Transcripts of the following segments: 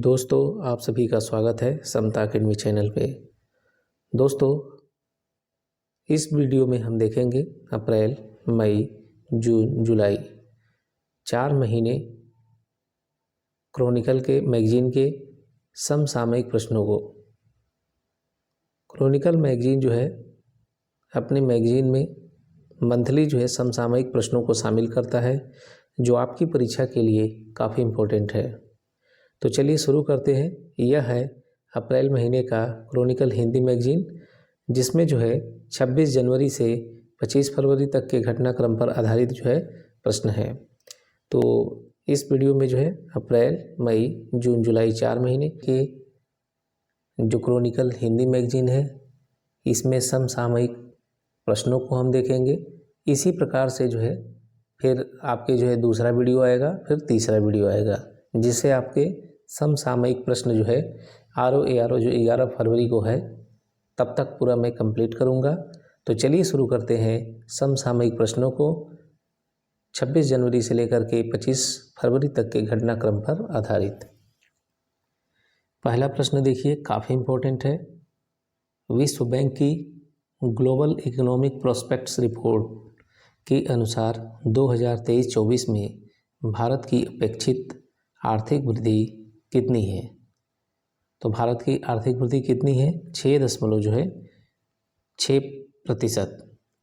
दोस्तों, आप सभी का स्वागत है समता अकेडमी चैनल पे। दोस्तों, इस वीडियो में हम देखेंगे अप्रैल, मई, जून, जुलाई 4 महीने क्रॉनिकल के मैगजीन के समसामयिक प्रश्नों को। क्रॉनिकल मैगजीन जो है अपने मैगजीन में मंथली जो है समसामयिक प्रश्नों को शामिल करता है, जो आपकी परीक्षा के लिए काफ़ी इम्पोर्टेंट है। तो चलिए शुरू करते हैं। यह है अप्रैल महीने का क्रॉनिकल हिंदी मैगजीन, जिसमें जो है 26 जनवरी से 25 फरवरी तक के घटनाक्रम पर आधारित जो है प्रश्न है। तो इस वीडियो में जो है अप्रैल, मई, जून, जुलाई 4 महीने के जो क्रॉनिकल हिंदी मैगजीन है, इसमें समसामयिक प्रश्नों को हम देखेंगे। इसी प्रकार से जो है फिर आपके जो है दूसरा वीडियो आएगा, फिर तीसरा वीडियो आएगा, जिससे आपके समसामयिक प्रश्न जो है RO जो 11 फरवरी को है, तब तक पूरा मैं कंप्लीट करूंगा। तो चलिए शुरू करते हैं समसामयिक प्रश्नों को 26 जनवरी से लेकर के 25 फरवरी तक के घटनाक्रम पर आधारित। पहला प्रश्न देखिए, काफ़ी इम्पोर्टेंट है। विश्व बैंक की ग्लोबल इकोनॉमिक प्रोस्पेक्ट्स रिपोर्ट के अनुसार 2023-24 में भारत की अपेक्षित आर्थिक वृद्धि कितनी है? तो भारत की आर्थिक वृद्धि कितनी है? 6.6%,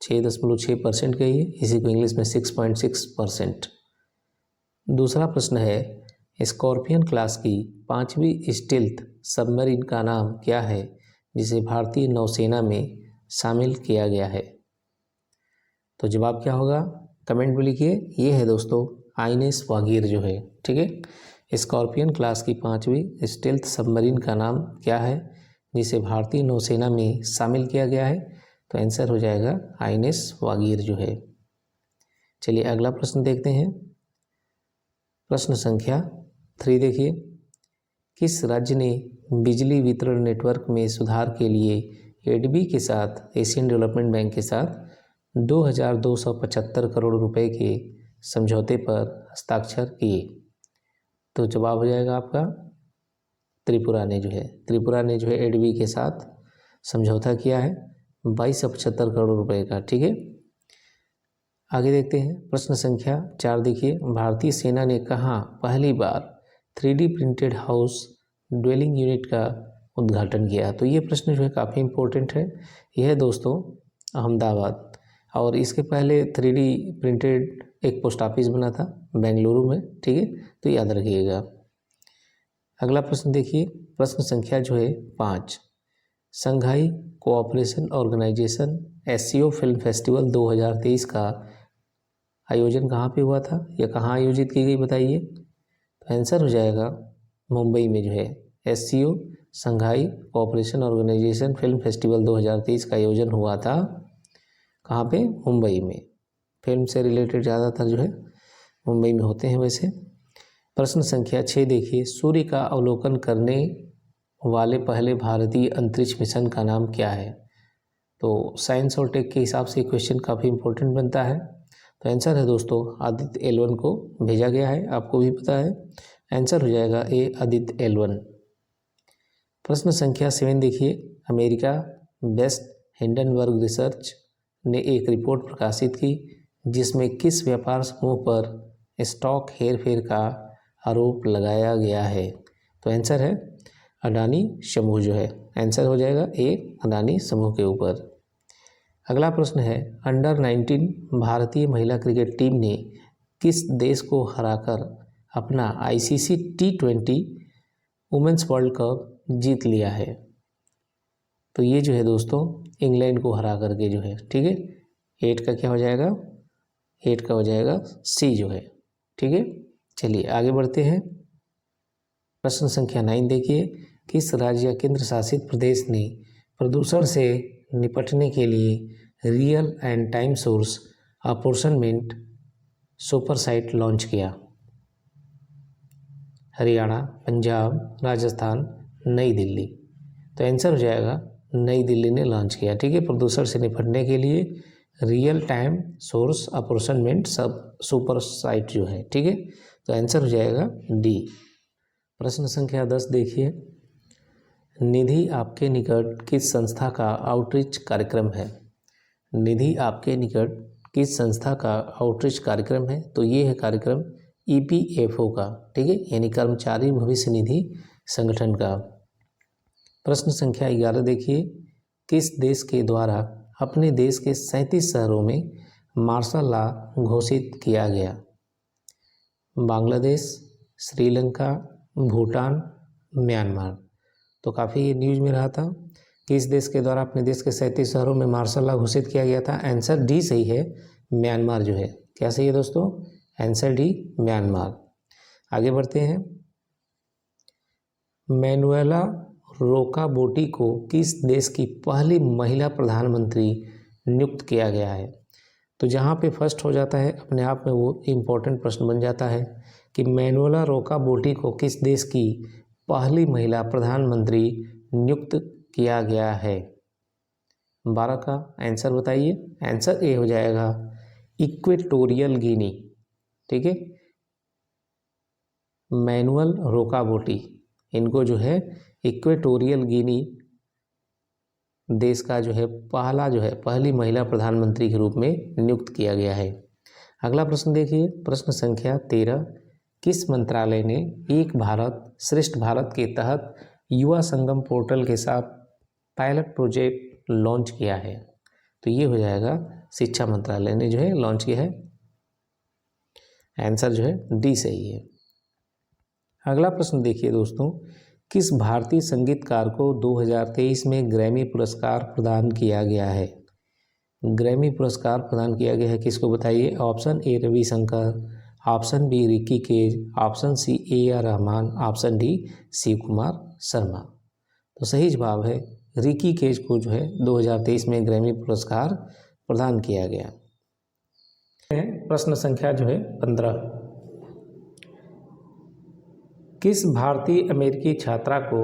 6.6% कहिए, इसी को इंग्लिश में 6.6%। दूसरा प्रश्न है, स्कॉर्पियन क्लास की 5वीं स्टील्थ सबमरीन का नाम क्या है, जिसे भारतीय नौसेना में शामिल किया गया है? तो जवाब क्या होगा, कमेंट में लिखिए। ये है दोस्तों आइनेस वागीर जो है, ठीक है। स्कॉर्पियन क्लास की 5वीं स्टील्थ सबमरीन का नाम क्या है, जिसे भारतीय नौसेना में शामिल किया गया है? तो आंसर हो जाएगा आइनेस वागीर जो है। चलिए अगला प्रश्न देखते हैं। प्रश्न संख्या 3 देखिए, किस राज्य ने बिजली वितरण नेटवर्क में सुधार के लिए एडबी के साथ, एशियन डेवलपमेंट बैंक के साथ 2275 करोड़ रुपए के समझौते पर हस्ताक्षर किए? तो जवाब हो जाएगा आपका त्रिपुरा ने जो है एडबी के साथ समझौता किया है 2275 करोड़ रुपए का, ठीक है। आगे देखते हैं। प्रश्न संख्या 4 देखिए, भारतीय सेना ने कहाँ पहली बार 3D printed house dwelling unit का उद्घाटन किया? तो ये प्रश्न जो है काफ़ी इम्पोर्टेंट है। यह है दोस्तों अहमदाबाद, और इसके पहले 3D प्रिंटेड एक पोस्ट ऑफिस बना था बेंगलुरु में, ठीक है, तो याद रखिएगा। अगला प्रश्न देखिए, प्रश्न संख्या जो है 5, Shanghai Cooperation Organisation SCO film festival 2023 का आयोजन कहाँ पे हुआ था या कहाँ आयोजित की गई, बताइए? तो आंसर हो जाएगा मुंबई में जो है SCO Shanghai Cooperation Organisation film festival 2023 का आयोजन हुआ था। कहाँ पे? मुंबई में। फिल्म से रिलेटेड ज़्यादातर जो है मुंबई में होते हैं वैसे। प्रश्न संख्या 6 देखिए, सूर्य का अवलोकन करने वाले पहले भारतीय अंतरिक्ष मिशन का नाम क्या है? तो साइंस और टेक के हिसाब से क्वेश्चन काफ़ी इंपॉर्टेंट बनता है। तो आंसर है दोस्तों आदित्य L1 को भेजा गया है, आपको भी पता है। आंसर हो जाएगा ए आदित्य L1। प्रश्न संख्या 7 देखिए, अमेरिका बेस्ट हिंडनबर्ग रिसर्च ने एक रिपोर्ट प्रकाशित की, जिसमें किस व्यापार समूह पर स्टॉक हेरफेर का आरोप लगाया गया है? तो आंसर है अडानी समूह जो है। आंसर हो जाएगा ए अडानी समूह के ऊपर। अगला प्रश्न है, अंडर 19 भारतीय महिला क्रिकेट टीम ने किस देश को हराकर अपना ICC T20 women's world cup जीत लिया है? तो ये जो है दोस्तों इंग्लैंड को हरा करके जो है, ठीक है। 8 का क्या हो जाएगा? 8 का हो जाएगा सी जो है, ठीक है। चलिए आगे बढ़ते हैं। प्रश्न संख्या 9 देखिए, किस राज्य या केंद्र शासित प्रदेश ने प्रदूषण से निपटने के लिए real and time source apportionment super site launch किया? हरियाणा, पंजाब, राजस्थान, नई दिल्ली। तो आंसर हो जाएगा नई दिल्ली ने लॉन्च किया, ठीक है, प्रदूषण से निपटने के लिए रियल टाइम सोर्स अपॉर्चनमेंट सब सुपर साइट जो है, ठीक है। तो आंसर हो जाएगा डी। प्रश्न संख्या 10 देखिए, निधि आपके निकट किस संस्था का आउटरीच कार्यक्रम है? निधि आपके निकट किस संस्था का आउटरीच कार्यक्रम है? तो ये है कार्यक्रम EPFO का, ठीक है, यानी कर्मचारी भविष्य निधि संगठन का। प्रश्न संख्या 11 देखिए, किस देश के द्वारा अपने देश के 37 शहरों में मार्शल लॉ घोषित किया गया? बांग्लादेश, श्रीलंका, भूटान, म्यांमार। तो काफ़ी ये न्यूज़ में रहा था कि इस देश के द्वारा अपने देश के 37 शहरों में मार्शल लॉ घोषित किया गया था। आंसर डी सही है, म्यांमार जो है। क्या सही है दोस्तों? Answer D, Myanmar. आगे बढ़ते हैं। मैनुएला रोकाबोटी को किस देश की पहली महिला प्रधानमंत्री नियुक्त किया गया है? तो जहाँ पे फर्स्ट हो जाता है अपने आप में वो इम्पोर्टेंट प्रश्न बन जाता है कि मैनुएला रोकाबोटी को किस देश की पहली महिला प्रधानमंत्री नियुक्त किया गया है? 12 का आंसर बताइए। आंसर ए हो जाएगा इक्वेटोरियल गिनी, ठीक है। मैनुअल रोकाबोटी, इनको जो है इक्वेटोरियल गिनी देश का जो है पहली महिला प्रधानमंत्री के रूप में नियुक्त किया गया है। अगला प्रश्न देखिए, प्रश्न संख्या 13, किस मंत्रालय ने एक भारत श्रेष्ठ भारत के तहत युवा संगम पोर्टल के साथ पायलट प्रोजेक्ट लॉन्च किया है? तो ये हो जाएगा शिक्षा मंत्रालय ने जो है लॉन्च किया है। आंसर जो है डी सही है। अगला प्रश्न देखिए दोस्तों, किस भारतीय संगीतकार को 2023 में ग्रैमी पुरस्कार प्रदान किया गया है? ग्रैमी पुरस्कार प्रदान किया गया है, किसको बताइए? Option A Ravishankar, option B Ricky Kej, option C AR Rahman, option D Shiv Kumar Sharma. तो सही जवाब है रिकी केज को जो है 2023 में ग्रैमी पुरस्कार प्रदान किया गया। प्रश्न संख्या जो है 15, किस भारतीय अमेरिकी छात्रा को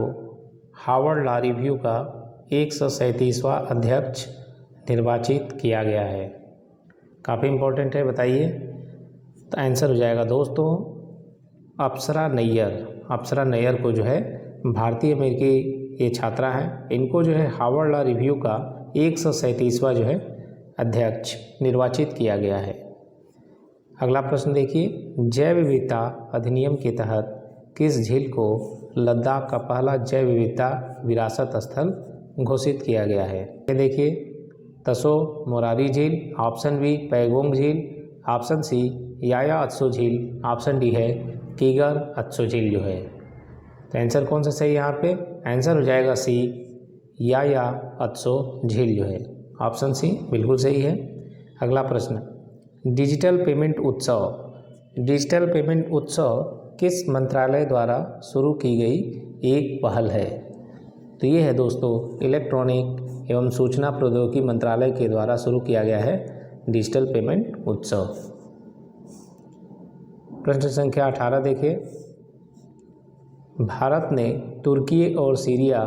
हार्वर्ड लॉ रिव्यू का 137वां अध्यक्ष निर्वाचित किया गया है? काफ़ी इम्पोर्टेंट है, बताइए। तो आंसर हो जाएगा दोस्तों अप्सरा नैयर। अप्सरा नैयर को जो है भारतीय अमेरिकी ये छात्रा हैं, इनको जो है हार्वर्ड लॉ रिव्यू का 137वां जो है अध्यक्ष निर्वाचित किया गया है। अगला प्रश्न देखिए, जैव विविधता अधिनियम के तहत किस झील को लद्दाख का पहला जैव विविधता विरासत स्थल घोषित किया गया है? ये देखिए, तसो मोरारी झील, ऑप्शन बी पैगोंग झील, ऑप्शन सी याया अत्सो झील, ऑप्शन डी है कीगर अत्सो झील जो है। तो आंसर कौन सा सही है यहाँ पे? आंसर हो जाएगा सी याया अत्सो झील जो है। ऑप्शन सी बिल्कुल सही है। अगला प्रश्न, डिजिटल पेमेंट उत्सव। डिजिटल पेमेंट उत्सव किस मंत्रालय द्वारा शुरू की गई एक पहल है? तो ये है दोस्तों इलेक्ट्रॉनिक एवं सूचना प्रौद्योगिकी मंत्रालय के द्वारा शुरू किया गया है डिजिटल पेमेंट उत्सव। प्रश्न संख्या 18 देखिए, भारत ने तुर्की और सीरिया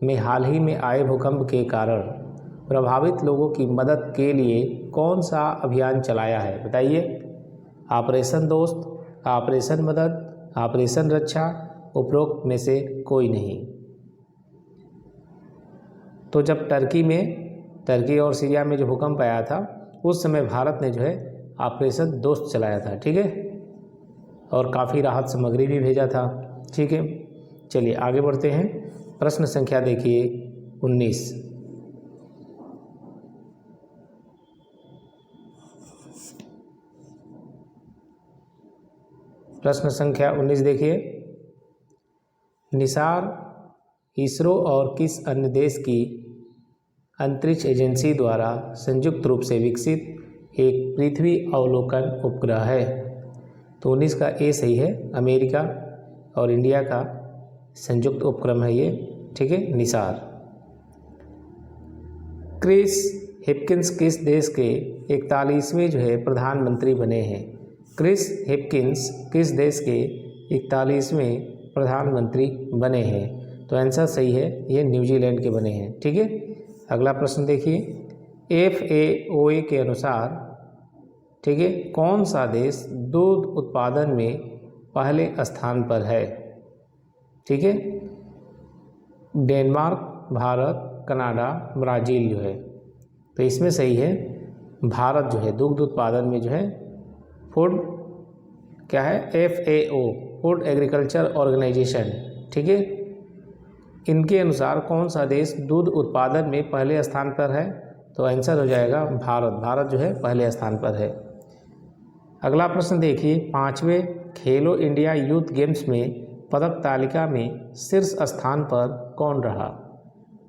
में हाल ही में आए भूकंप के कारण प्रभावित लोगों की मदद के लिए कौन सा अभियान चलाया है? बताइए। ऑपरेशन दोस्त, ऑपरेशन मदद, ऑपरेशन रक्षा, उपरोक्त में से कोई नहीं। तो जब टर्की और सीरिया में जो भूकंप आया था उस समय भारत ने जो है ऑपरेशन दोस्त चलाया था, ठीक है, और काफ़ी राहत सामग्री भी भेजा था, ठीक है। चलिए आगे बढ़ते हैं। प्रश्न संख्या देखिए 19, प्रश्न संख्या 19 देखिए, निसार इसरो और किस अन्य देश की अंतरिक्ष एजेंसी द्वारा संयुक्त रूप से विकसित एक पृथ्वी अवलोकन उपग्रह है? तो 19 का ए सही है, अमेरिका और इंडिया का संयुक्त उपक्रम है ये, ठीक है, निसार। क्रिस हिपकिंस किस देश के 41वें जो है प्रधानमंत्री बने हैं? क्रिस हिपकिंस किस देश के 41वें प्रधानमंत्री बने हैं? तो आंसर सही है, ये न्यूजीलैंड के बने हैं, ठीक है। अगला प्रश्न देखिए, FAO के अनुसार, ठीक है, कौन सा देश दूध उत्पादन में पहले स्थान पर है? ठीक है। डेनमार्क, भारत, कनाडा, ब्राज़ील जो है, तो इसमें सही है भारत जो है दुग्ध उत्पादन में जो है फूड क्या है, FAO, फूड एग्रीकल्चर ऑर्गेनाइजेशन, ठीक है, इनके अनुसार कौन सा देश दूध उत्पादन में पहले स्थान पर है? तो आंसर हो जाएगा भारत। भारत जो है पहले स्थान पर है। अगला प्रश्न देखिए, 5वें खेलो इंडिया यूथ गेम्स में पदक तालिका में शीर्ष स्थान पर कौन रहा?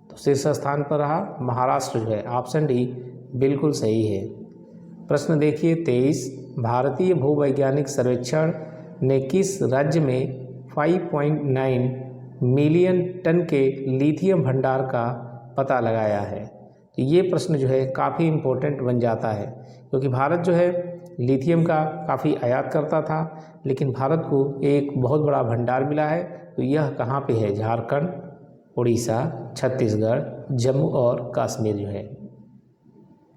तो शीर्ष स्थान पर रहा महाराष्ट्र जो है, ऑप्शन डी बिल्कुल सही है। प्रश्न देखिए 23, भारतीय भूवैज्ञानिक सर्वेक्षण ने किस राज्य में 5.9 मिलियन टन के लिथियम भंडार का पता लगाया है? तो ये प्रश्न जो है काफ़ी इम्पोर्टेंट बन जाता है, क्योंकि भारत जो है लिथियम का काफ़ी आयात करता था, लेकिन भारत को एक बहुत बड़ा भंडार मिला है। तो यह कहाँ पे है? झारखंड, उड़ीसा, छत्तीसगढ़, जम्मू और कश्मीर जो है।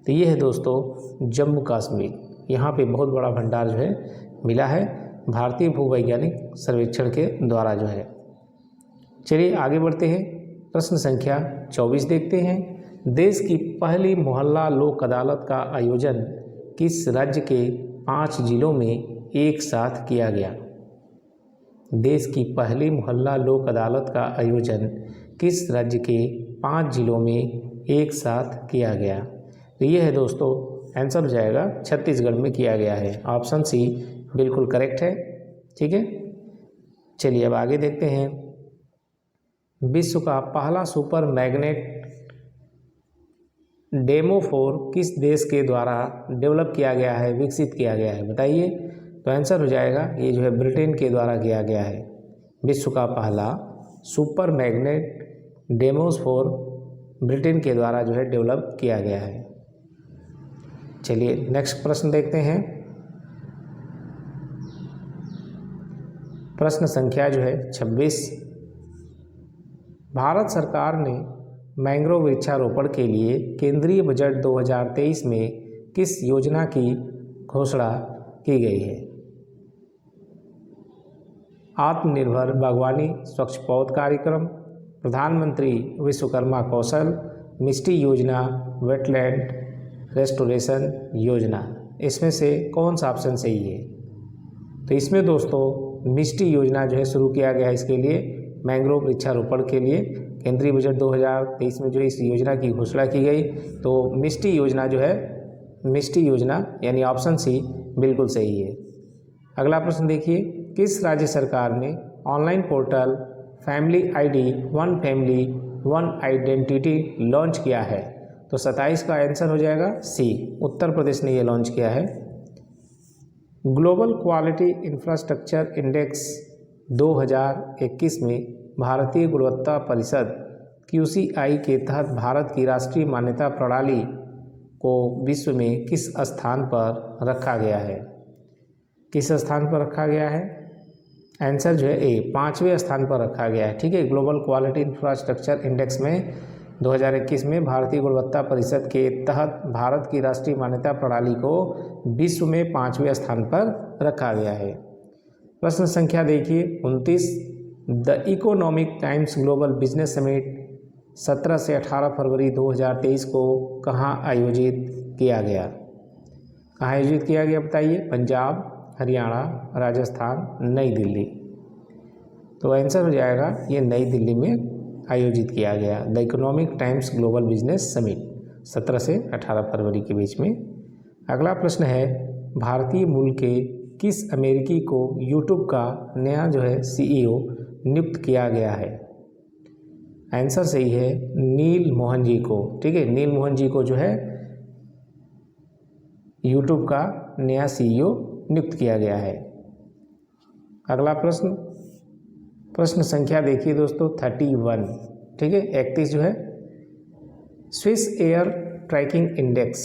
तो ये है दोस्तों जम्मू कश्मीर, यहाँ पे बहुत बड़ा भंडार जो है मिला है भारतीय भूवैज्ञानिक सर्वेक्षण के द्वारा जो है। चलिए आगे बढ़ते हैं, प्रश्न संख्या 24 देखते हैं। देश की पहली मोहल्ला लोक अदालत का आयोजन किस राज्य के 5 जिलों में एक साथ किया गया? देश की पहली मोहल्ला लोक अदालत का आयोजन किस राज्य के 5 जिलों में एक साथ किया गया? तो ये है दोस्तों आंसर हो जाएगा छत्तीसगढ़ में किया गया है, ऑप्शन सी बिल्कुल करेक्ट है, ठीक है। चलिए अब आगे देखते हैं, विश्व का पहला सुपर मैग्नेट डेमो 4 किस देश के द्वारा डेवलप किया गया है, विकसित किया गया है? बताइए। तो आंसर हो जाएगा ये जो है ब्रिटेन के द्वारा किया गया है। विश्व का पहला सुपर मैग्नेट डेमोस 4 ब्रिटेन के द्वारा जो है डेवलप किया गया है। चलिए नेक्स्ट प्रश्न देखते हैं, प्रश्न संख्या जो है 26, भारत सरकार ने मैंग्रोव वृक्षारोपण के लिए केंद्रीय बजट 2023 में किस योजना की घोषणा की गई है? आत्मनिर्भर बागवानी स्वच्छ पौध कार्यक्रम, प्रधानमंत्री विश्वकर्मा कौशल, मिष्टी योजना, वेटलैंड रेस्टोरेशन योजना। इसमें से कौन सा ऑप्शन सही है? तो इसमें दोस्तों मिष्टी योजना जो है शुरू किया गया है, इसके लिए मैंग्रोव वृक्षारोपण के लिए केंद्रीय बजट 2023 में जो इस योजना की घोषणा की गई। तो मिष्टी योजना जो है, मिष्टी योजना यानी ऑप्शन सी बिल्कुल सही है। अगला प्रश्न देखिए, किस राज्य सरकार ने online portal family ID one family one identity launch किया है? तो 27 का आंसर हो जाएगा सी, उत्तर प्रदेश ने ये लॉन्च किया है। ग्लोबल क्वालिटी इंफ्रास्ट्रक्चर इंडेक्स 2021 में भारतीय गुणवत्ता परिषद QCI के तहत भारत की राष्ट्रीय मान्यता प्रणाली को विश्व में किस स्थान पर रखा गया है? किस स्थान पर रखा गया है? आंसर जो है ए, 5वें स्थान पर रखा गया है, ठीक है। ग्लोबल क्वालिटी इंफ्रास्ट्रक्चर इंडेक्स में 2021 में भारतीय गुणवत्ता परिषद के तहत भारत की राष्ट्रीय मान्यता प्रणाली को विश्व में 5वें स्थान पर रखा गया है। प्रश्न संख्या देखिए 29, the economic times global business summit 17 से 18 फरवरी 2023 को कहाँ आयोजित किया गया? कहाँ आयोजित किया गया बताइए? पंजाब, हरियाणा, राजस्थान, नई दिल्ली। तो आंसर हो जाएगा ये नई दिल्ली में आयोजित किया गया, the economic times global business summit 17 से 18 फरवरी के बीच में। अगला प्रश्न है, भारतीय मूल के किस अमेरिकी को यूट्यूब का नया जो है CEO नियुक्त किया गया है? आंसर सही है नील मोहन जी को, ठीक है। नील मोहन जी को जो है यूट्यूब का नया CEO नियुक्त किया गया है। अगला प्रश्न, प्रश्न संख्या देखिए दोस्तों 31, ठीक है। 31 जो है, Swiss air tracking index,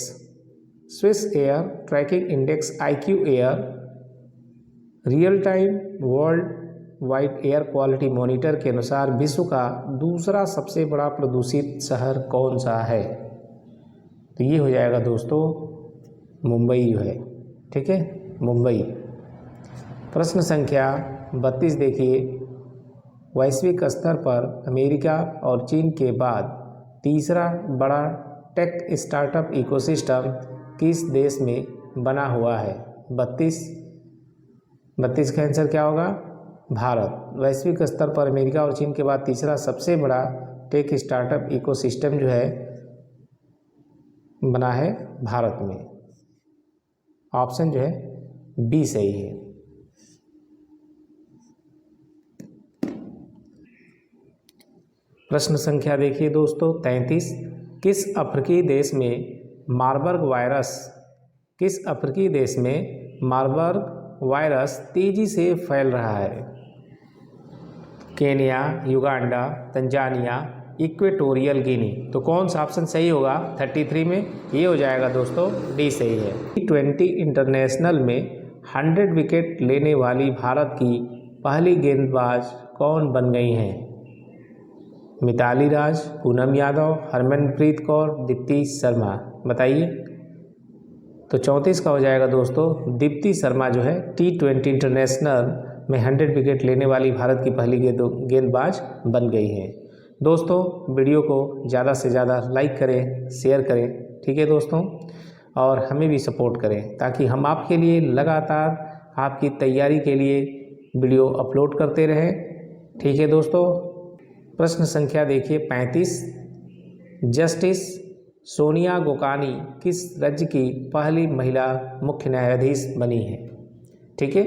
Swiss air tracking index IQ air real time world wide air quality monitor के अनुसार विश्व का दूसरा सबसे बड़ा प्रदूषित शहर कौन सा है? तो ये हो जाएगा दोस्तों मुंबई जो है, ठीक है, मुंबई। प्रश्न संख्या 32 देखिए, वैश्विक स्तर पर अमेरिका और चीन के बाद तीसरा बड़ा टेक स्टार्टअप इकोसिस्टम किस देश में बना हुआ है? 32 का आंसर क्या होगा? भारत। वैश्विक स्तर पर अमेरिका और चीन के बाद तीसरा सबसे बड़ा टेक स्टार्टअप इकोसिस्टम जो है बना है भारत में। ऑप्शन जो है बी सही है। प्रश्न संख्या देखिए दोस्तों 33। किस अफ्रीकी देश में मार्बर्ग वायरस तेजी से फैल रहा है? Kenya, Uganda, Tanzania, Equatorial Guinea. तो कौन सा ऑप्शन सही होगा 33 में? ये हो जाएगा दोस्तों डी सही है। T20 इंटरनेशनल में 100 विकेट लेने वाली भारत की पहली गेंदबाज कौन बन गई हैं? मिताली राज, पूनम यादव, हरमनप्रीत कौर, दीप्ति शर्मा। बताइए। तो 34 का हो जाएगा दोस्तों दीप्ति शर्मा जो है T20 इंटरनेशनल में 100 विकेट लेने वाली भारत की पहली गेंदबाज बन गई है। दोस्तों वीडियो को ज़्यादा से ज़्यादा लाइक करें, शेयर करें, ठीक है दोस्तों, और हमें भी सपोर्ट करें ताकि हम आपके लिए लगातार आपकी तैयारी के लिए वीडियो अपलोड करते रहें, ठीक है दोस्तों। प्रश्न संख्या देखिए 35। जस्टिस सोनिया गोकानी किस राज्य की पहली महिला मुख्य न्यायाधीश बनी है? ठीक है,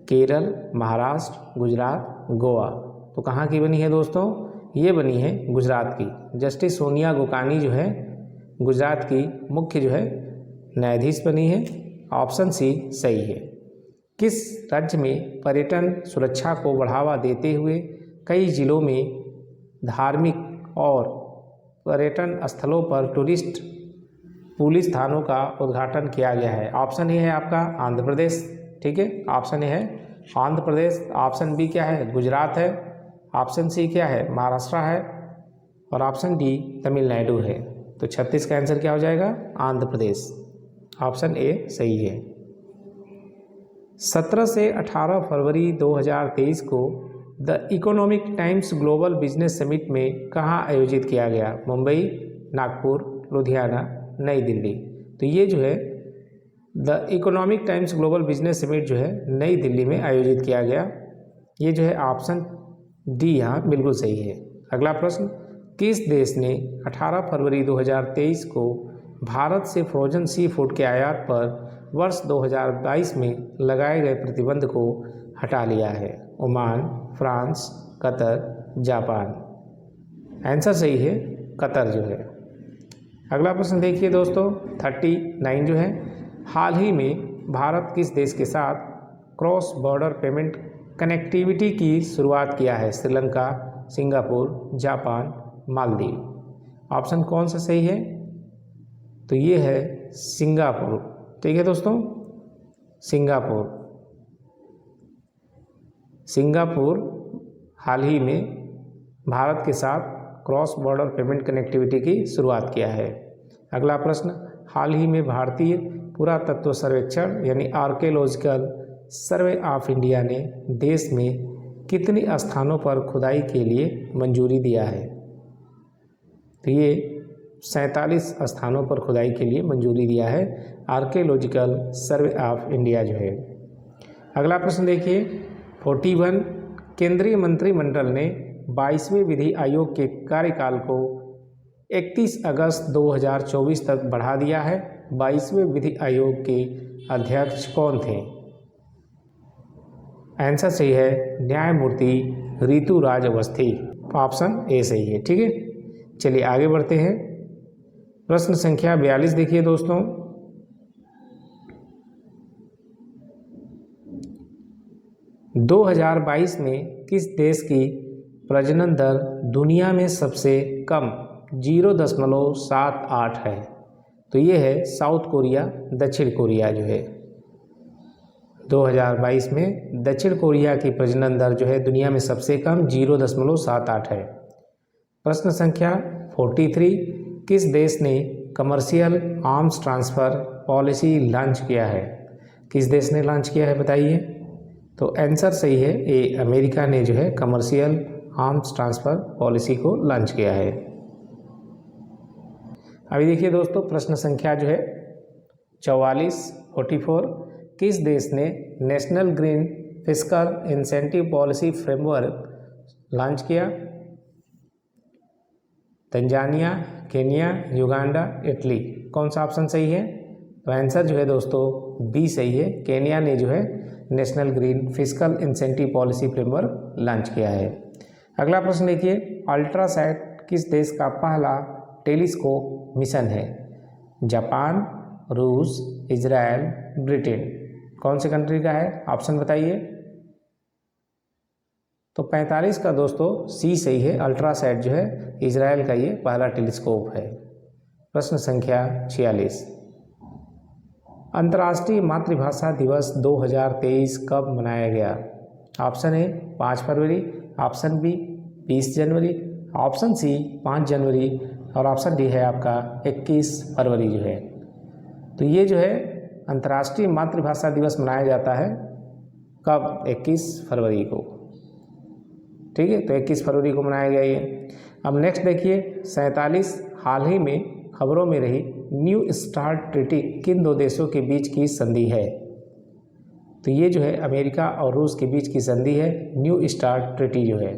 केरल, महाराष्ट्र, गुजरात, गोवा। तो कहाँ की बनी है दोस्तों? ये बनी है गुजरात की। जस्टिस सोनिया गोकानी जो है गुजरात की मुख्य जो है न्यायाधीश बनी है। ऑप्शन सी सही है। किस राज्य में पर्यटन सुरक्षा को बढ़ावा देते हुए कई जिलों में धार्मिक और पर्यटन स्थलों पर टूरिस्ट पुलिस थानों का उद्घाटन किया गया है? ऑप्शन ए है आपका आंध्र प्रदेश, ठीक है, ऑप्शन ए है आंध्र प्रदेश। ऑप्शन बी क्या है? गुजरात है। ऑप्शन सी क्या है? महाराष्ट्र है। और ऑप्शन डी तमिलनाडु है। तो 36 का आंसर क्या हो जाएगा? आंध्र प्रदेश। ऑप्शन ए सही है। 17 से 18 फरवरी 2023 को the economic times global business summit में कहाँ आयोजित किया गया? मुंबई, नागपुर, लुधियाना, नई दिल्ली। तो ये जो है the economic times global business summit जो है नई दिल्ली में आयोजित किया गया। ये जो है ऑप्शन डी यहाँ बिल्कुल सही है। अगला प्रश्न, किस देश ने 18 फरवरी 2023 को भारत से फ्रोजन सी फूड के आयात पर वर्ष 2022 में लगाए गए प्रतिबंध को हटा लिया है? Oman, France, Qatar, Japan. Answer सही है कतर जो है। अगला प्रश्न देखिए दोस्तों 39 जो है, हाल ही में भारत किस देश के साथ क्रॉस बॉर्डर पेमेंट कनेक्टिविटी की शुरुआत किया है? Sri Lanka, Singapore, Japan, Maldives. Option कौन सा सही है? तो ये है सिंगापुर, ठीक है दोस्तों, सिंगापुर हाल ही में भारत के साथ क्रॉस बॉर्डर पेमेंट कनेक्टिविटी की शुरुआत किया है। अगला प्रश्न, हाल ही में भारतीय पुरातत्व सर्वेक्षण यानी आर्कियोलॉजिकल सर्वे ऑफ इंडिया ने देश में कितने स्थानों पर खुदाई के लिए मंजूरी दिया है? तो ये 47 स्थानों पर खुदाई के लिए मंजूरी दिया है आर्कियोलॉजिकल सर्वे ऑफ इंडिया जो है। अगला प्रश्न देखिए 41। केंद्रीय मंत्रिमंडल ने 22वें विधि आयोग के कार्यकाल को 31 अगस्त 2024 तक बढ़ा दिया है। 22वें विधि आयोग के अध्यक्ष कौन थे? आंसर सही है न्यायमूर्ति ऋतु राज अवस्थी। ऑप्शन ए सही है, ठीक है। चलिए आगे बढ़ते हैं। प्रश्न संख्या 42 देखिए दोस्तों, – 2022 में किस देश की प्रजनन दर दुनिया में सबसे कम 0.78 है? तो ये है साउथ कोरिया, दक्षिण कोरिया जो है। 2022 में दक्षिण कोरिया की प्रजनन दर जो है दुनिया में सबसे कम 0.78 है। प्रश्न संख्या 43। किस देश ने commercial arms transfer policy launch किया है? किस देश ने लॉन्च किया है बताइए। तो आंसर सही है ए, अमेरिका ने जो है कमर्शियल आर्म्स ट्रांसफ़र पॉलिसी को लॉन्च किया है। अभी देखिए दोस्तों, प्रश्न संख्या जो है 44 किस देश ने national green fiscal incentive policy framework launch किया? Tanzania, Kenya, Uganda, Italy. कौन सा ऑप्शन सही है? तो आंसर जो है दोस्तों बी सही है। केन्या ने जो है national green fiscal incentive policy framework launch किया है। अगला प्रश्न देखिए, अल्ट्रासैट किस देश का पहला टेलीस्कोप मिशन है? जापान, रूस, इजराइल, ब्रिटेन। कौन से कंट्री का है? ऑप्शन बताइए। तो 45 का दोस्तों सी सही है। अल्ट्रासैट जो है इजराइल का ये पहला टेलीस्कोप है। प्रश्न संख्या 46, अंतर्राष्ट्रीय मातृभाषा दिवस 2023 कब मनाया गया? ऑप्शन ए 5 फरवरी, ऑप्शन बी 20 जनवरी, ऑप्शन सी 5 जनवरी और ऑप्शन डी है आपका 21 फरवरी जो है। तो ये जो है अंतर्राष्ट्रीय मातृभाषा दिवस मनाया जाता है कब? 21 फरवरी को। ठीक है, तो 21 फरवरी को मनाया गया ये। अब नेक्स्ट देखिए 47, हाल ही में खबरों में रही न्यू स्टार्ट ट्रीटी किन दो देशों के बीच की संधि है? तो ये जो है अमेरिका और रूस के बीच की संधि है, न्यू स्टार्ट ट्रीटी जो है।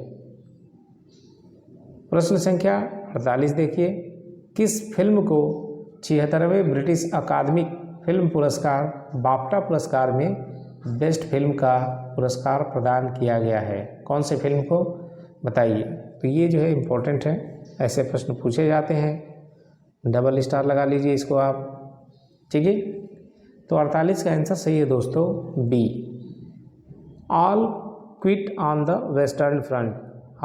प्रश्न संख्या 48 देखिए, किस फिल्म को 76वें ब्रिटिश अकादमिक फिल्म पुरस्कार बाफ्टा पुरस्कार में बेस्ट फिल्म का पुरस्कार प्रदान किया गया है? कौन से फिल्म को बताइए? तो ये जो है इम्पोर्टेंट है, ऐसे प्रश्न पूछे जाते हैं, डबल स्टार लगा लीजिए इसको आप। ठीक है, तो 48 का आंसर सही है दोस्तों B, all quiet on the western front.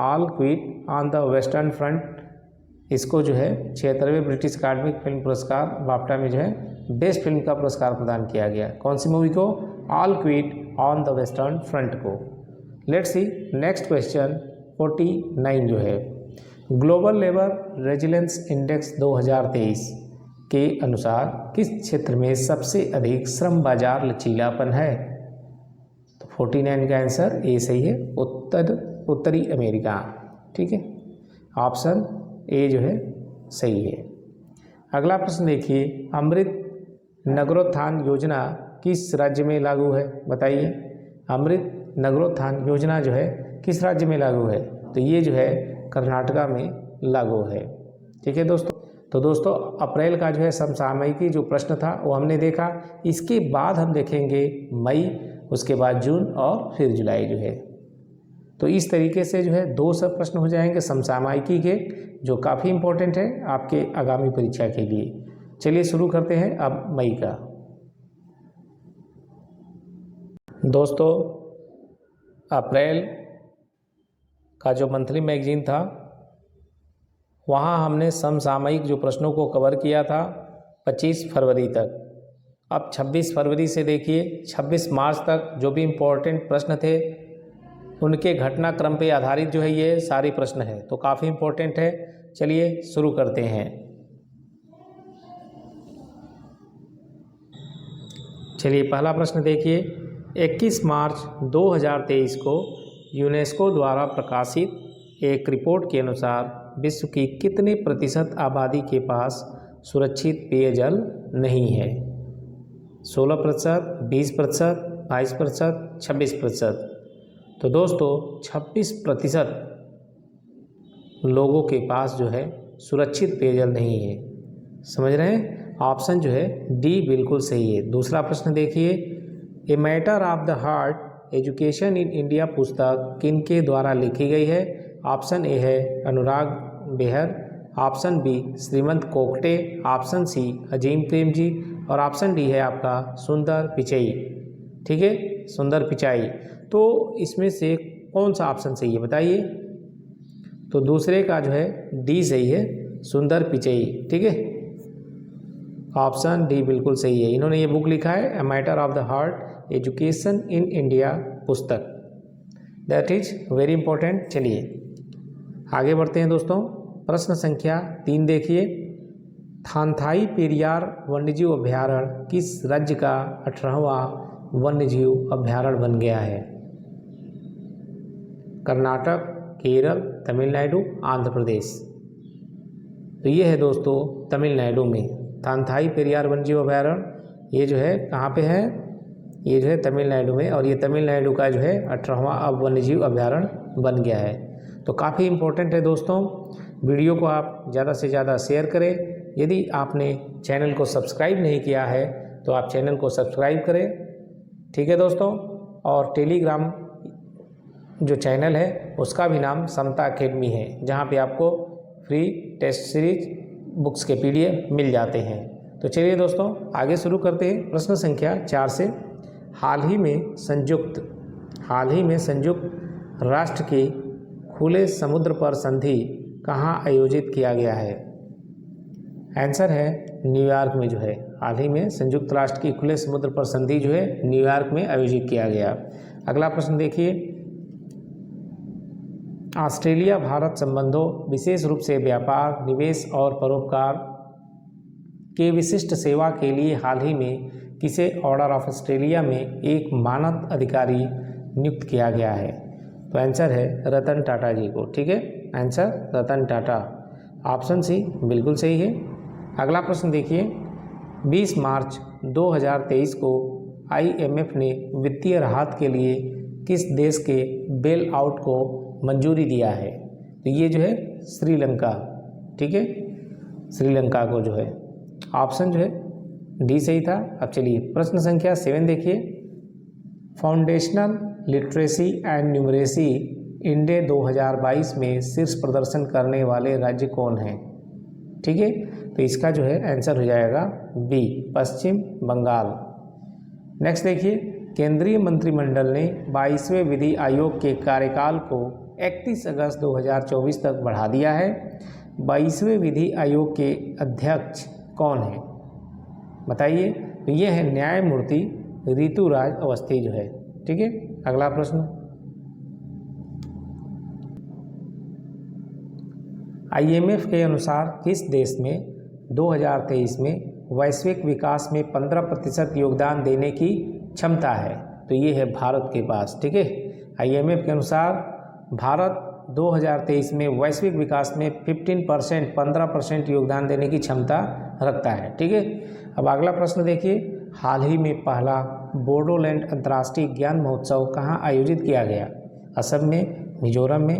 All quiet on the western front, इसको जो है 76वें ब्रिटिश अकादमिक फिल्म पुरस्कार बाफ्टा में जो है बेस्ट फिल्म का पुरस्कार प्रदान किया गया। कौन सी मूवी को? All quiet on the western front को। लेट्स सी नेक्स्ट क्वेश्चन 49 जो है, ग्लोबल लेबर रेजिलेंस इंडेक्स 2023 के अनुसार किस क्षेत्र में सबसे अधिक श्रम बाजार लचीलापन है? तो 49 का आंसर ए सही है, उत्तरी अमेरिका। ठीक है, ऑप्शन ए जो है सही है। अगला प्रश्न देखिए, अमृत नगरोत्थान योजना किस राज्य में लागू है? बताइए, अमृत नगरोत्थान योजना जो है किस राज्य में लागू है? तो ये जो है कर्नाटका में लागू है। ठीक है दोस्तों, तो दोस्तों अप्रैल का जो है समसामयिकी जो प्रश्न था वो हमने देखा। इसके बाद हम देखेंगे मई, उसके बाद जून और फिर जुलाई जो है। तो इस तरीके से जो है 2 सब प्रश्न हो जाएंगे समसामयिकी के, जो काफ़ी इम्पोर्टेंट है आपके आगामी परीक्षा के लिए। चलिए शुरू करते हैं अब मई का। दोस्तों अप्रैल का जो मंथली मैगजीन था वहाँ हमने समसामयिक जो प्रश्नों को कवर किया था 25 फरवरी तक। अब 26 फरवरी से देखिए 26 मार्च तक जो भी इम्पोर्टेंट प्रश्न थे उनके घटनाक्रम पे आधारित जो है ये सारे प्रश्न है, तो काफ़ी इम्पोर्टेंट है। चलिए शुरू करते हैं। चलिए पहला प्रश्न देखिए, 21 मार्च 2023 को यूनेस्को द्वारा प्रकाशित एक रिपोर्ट के अनुसार विश्व की कितने प्रतिशत आबादी के पास सुरक्षित पेयजल नहीं है? 16%, 20%, 22%, 26%। तो दोस्तों 26% लोगों के पास जो है सुरक्षित पेयजल नहीं है। समझ रहे हैं? ऑप्शन जो है डी बिल्कुल सही है। दूसरा प्रश्न देखिए, a matter of the heart education in India पुस्तक किनके द्वारा लिखी गई है? ऑप्शन ए है अनुराग बेहर, ऑप्शन बी श्रीमंत कोकटे, ऑप्शन सी अजीम प्रेम जी और ऑप्शन डी है आपका सुंदर पिचई। ठीक है, सुंदर पिचाई। तो इसमें से कौन सा ऑप्शन सही है बताइए? तो दूसरे का जो है डी सही है, सुंदर पिचई। ठीक है, ऑप्शन डी बिल्कुल सही है। इन्होंने ये बुक लिखा है, a matter of the heart education in India पुस्तक, दैट इज वेरी इंपॉर्टेंट। चलिए आगे बढ़ते हैं दोस्तों। प्रश्न संख्या 3 देखिए, थानथाई पेरियार वन्यजीव अभ्यारण्य किस राज्य का 18वां वन्यजीव अभ्यारण्य बन गया है? कर्नाटक, केरल, तमिलनाडु, आंध्र प्रदेश। तो ये है दोस्तों तमिलनाडु में थानथाई पेरियार वन्यजीव अभयारण्य। ये जो है कहाँ पे है, ये जो है तमिलनाडु में, और ये तमिलनाडु का जो है 18वां अब वन्यजीव अभयारण्य बन गया है। तो काफ़ी इम्पोर्टेंट है दोस्तों। वीडियो को आप ज़्यादा से ज़्यादा शेयर करें। यदि आपने चैनल को सब्सक्राइब नहीं किया है तो आप चैनल को सब्सक्राइब करें, ठीक है दोस्तों। और टेलीग्राम जो चैनल है उसका भी नाम समता अकेडमी है, जहाँ पे आपको फ्री टेस्ट सीरीज बुक्स के PDF मिल जाते हैं। तो चलिए दोस्तों आगे शुरू करते हैं। प्रश्न संख्या 4 से, हाल ही में संयुक्त राष्ट्र की खुले समुद्र पर संधि कहाँ आयोजित किया गया है? आंसर है न्यूयॉर्क में जो है। हाल ही में संयुक्त राष्ट्र की खुले समुद्र पर संधि जो है न्यूयॉर्क में आयोजित किया गया। अगला प्रश्न देखिए, ऑस्ट्रेलिया भारत संबंधों विशेष रूप से व्यापार, निवेश और परोपकार के विशिष्ट सेवा के लिए हाल ही में किसे ऑर्डर ऑफ ऑस्ट्रेलिया में एक मानद अधिकारी नियुक्त किया गया है? तो आंसर है रतन टाटा जी को, ठीक है। Answer Ratan Tata, option C बिल्कुल सही है। अगला प्रश्न देखिए, 20 मार्च 2023 को IMF ने वित्तीय राहत के लिए किस देश के बेल आउट को मंजूरी दिया है? तो ये जो है श्रीलंका, ठीक है, श्रीलंका को जो है। ऑप्शन जो है डी सही था। अब चलिए प्रश्न संख्या 7 देखिए, फाउंडेशनल लिटरेसी एंड न्यूमरेसी इंडे 2022 में शीर्ष प्रदर्शन करने वाले राज्य कौन हैं? ठीक है, तो इसका जो है आंसर हो जाएगा बी, पश्चिम बंगाल। नेक्स्ट देखिए, केंद्रीय मंत्रिमंडल ने 22वें विधि आयोग के कार्यकाल को 31 अगस्त 2024 तक बढ़ा दिया है। 22वें विधि आयोग के अध्यक्ष कौन हैं बताइए? तो ये है न्यायमूर्ति ऋतुराज अवस्थी जो है, ठीक है। अगला प्रश्न, IMF के अनुसार किस देश में 2023 में वैश्विक विकास में 15% योगदान देने की क्षमता है? तो ये है भारत के पास, ठीक है। IMF के अनुसार भारत 2023 में वैश्विक विकास में 15% योगदान देने की क्षमता रखता है, ठीक है। अब अगला प्रश्न देखिए, हाल ही में पहला बोडोलैंड अंतर्राष्ट्रीय ज्ञान महोत्सव कहाँ आयोजित किया गया? असम में, मिजोरम में,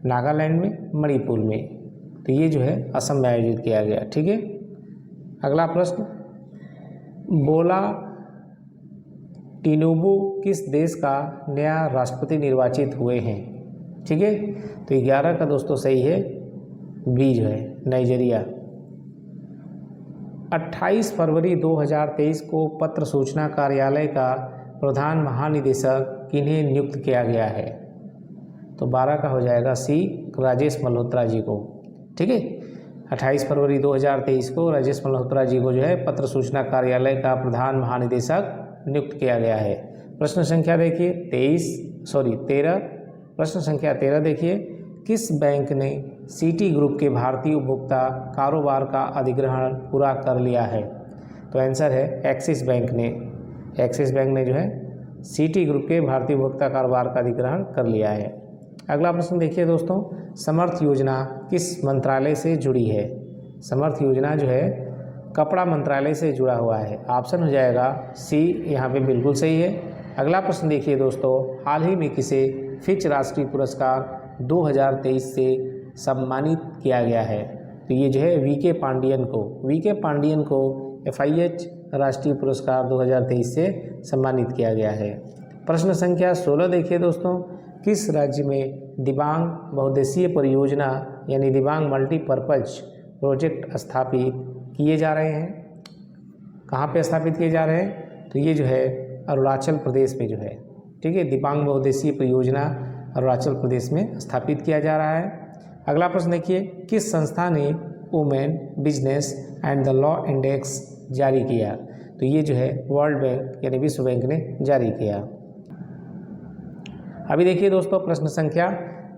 नागालैंड में, मणिपुर में। तो ये जो है असम में आयोजित किया गया, ठीक है। अगला प्रश्न, बोला टिनुबू किस देश का नया राष्ट्रपति निर्वाचित हुए हैं? ठीक है, तो 11 का दोस्तों सही है, बी जो है नाइजीरिया। 28 फरवरी 2023 को पत्र सूचना कार्यालय का प्रधान महानिदेशक किन्हें नियुक्त किया गया है? तो 12 का हो जाएगा सी, राजेश मल्होत्रा जी को, ठीक है। 28 फरवरी 2023 को राजेश मल्होत्रा जी को जो है पत्र सूचना कार्यालय का प्रधान महानिदेशक नियुक्त किया गया है। प्रश्न संख्या देखिए 13। प्रश्न संख्या 13 देखिए, किस बैंक ने सिटी ग्रुप के भारतीय उपभोक्ता कारोबार का अधिग्रहण पूरा कर लिया है? तो आंसर है एक्सिस बैंक ने। एक्सिस बैंक ने जो है सिटी ग्रुप के भारतीय उपभोक्ता कारोबार का अधिग्रहण कर लिया है। अगला प्रश्न देखिए दोस्तों, समर्थ योजना किस मंत्रालय से जुड़ी है? समर्थ योजना जो है कपड़ा मंत्रालय से जुड़ा हुआ है। ऑप्शन हो जाएगा सी, यहाँ पे बिल्कुल सही है। अगला प्रश्न देखिए दोस्तों, हाल ही में किसे फिच राष्ट्रीय पुरस्कार 2023 से सम्मानित किया गया है? तो ये जो है वीके पांडियन को FIH राष्ट्रीय पुरस्कार 2023 से सम्मानित किया गया है। प्रश्न संख्या 16 देखिए दोस्तों, किस राज्य में दिबांग बहुउद्देशीय परियोजना यानी दिबांग मल्टीपर्पज प्रोजेक्ट स्थापित किए जा रहे हैं? कहाँ पे स्थापित किए जा रहे हैं? तो ये जो है अरुणाचल प्रदेश में जो है, ठीक है, दिबांग बहुउद्देशीय परियोजना अरुणाचल प्रदेश में स्थापित किया जा रहा है। अगला प्रश्न देखिए, किस संस्था ने women business and the law index जारी किया? तो ये जो है वर्ल्ड बैंक यानी विश्व बैंक ने जारी किया। अभी देखिए दोस्तों प्रश्न संख्या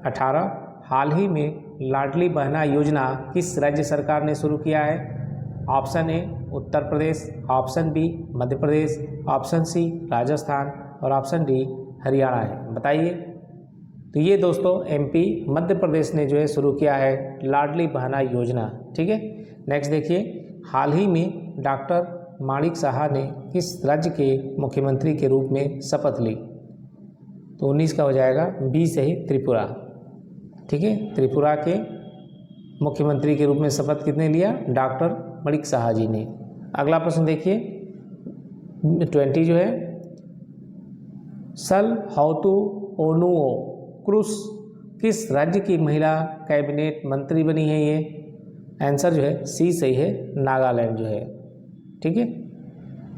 18, हाल ही में लाडली बहना योजना किस राज्य सरकार ने शुरू किया है? Option A Uttar Pradesh, option B Madhya Pradesh, option C Rajasthan और ऑप्शन डी हरियाणा है। बताइए। तो ये दोस्तों एमपी मध्य प्रदेश ने जो है शुरू किया है लाडली बहना योजना। ठीक है, नेक्स्ट देखिए, हाल ही में डॉक्टर माणिक साहा ने किस राज्य के मुख्यमंत्री के रूप में शपथ ली? तो 19 का हो जाएगा बी सही, त्रिपुरा। ठीक है, त्रिपुरा के मुख्यमंत्री के रूप में शपथ किसने लिया? डॉक्टर माणिक साहा जी ने। अगला प्रश्न देखिए 20 जो है, सल हाउतू ओनुओ क्रूस किस राज्य की महिला कैबिनेट मंत्री बनी है? ये आंसर जो है सी सही है, नागालैंड जो है। ठीक है,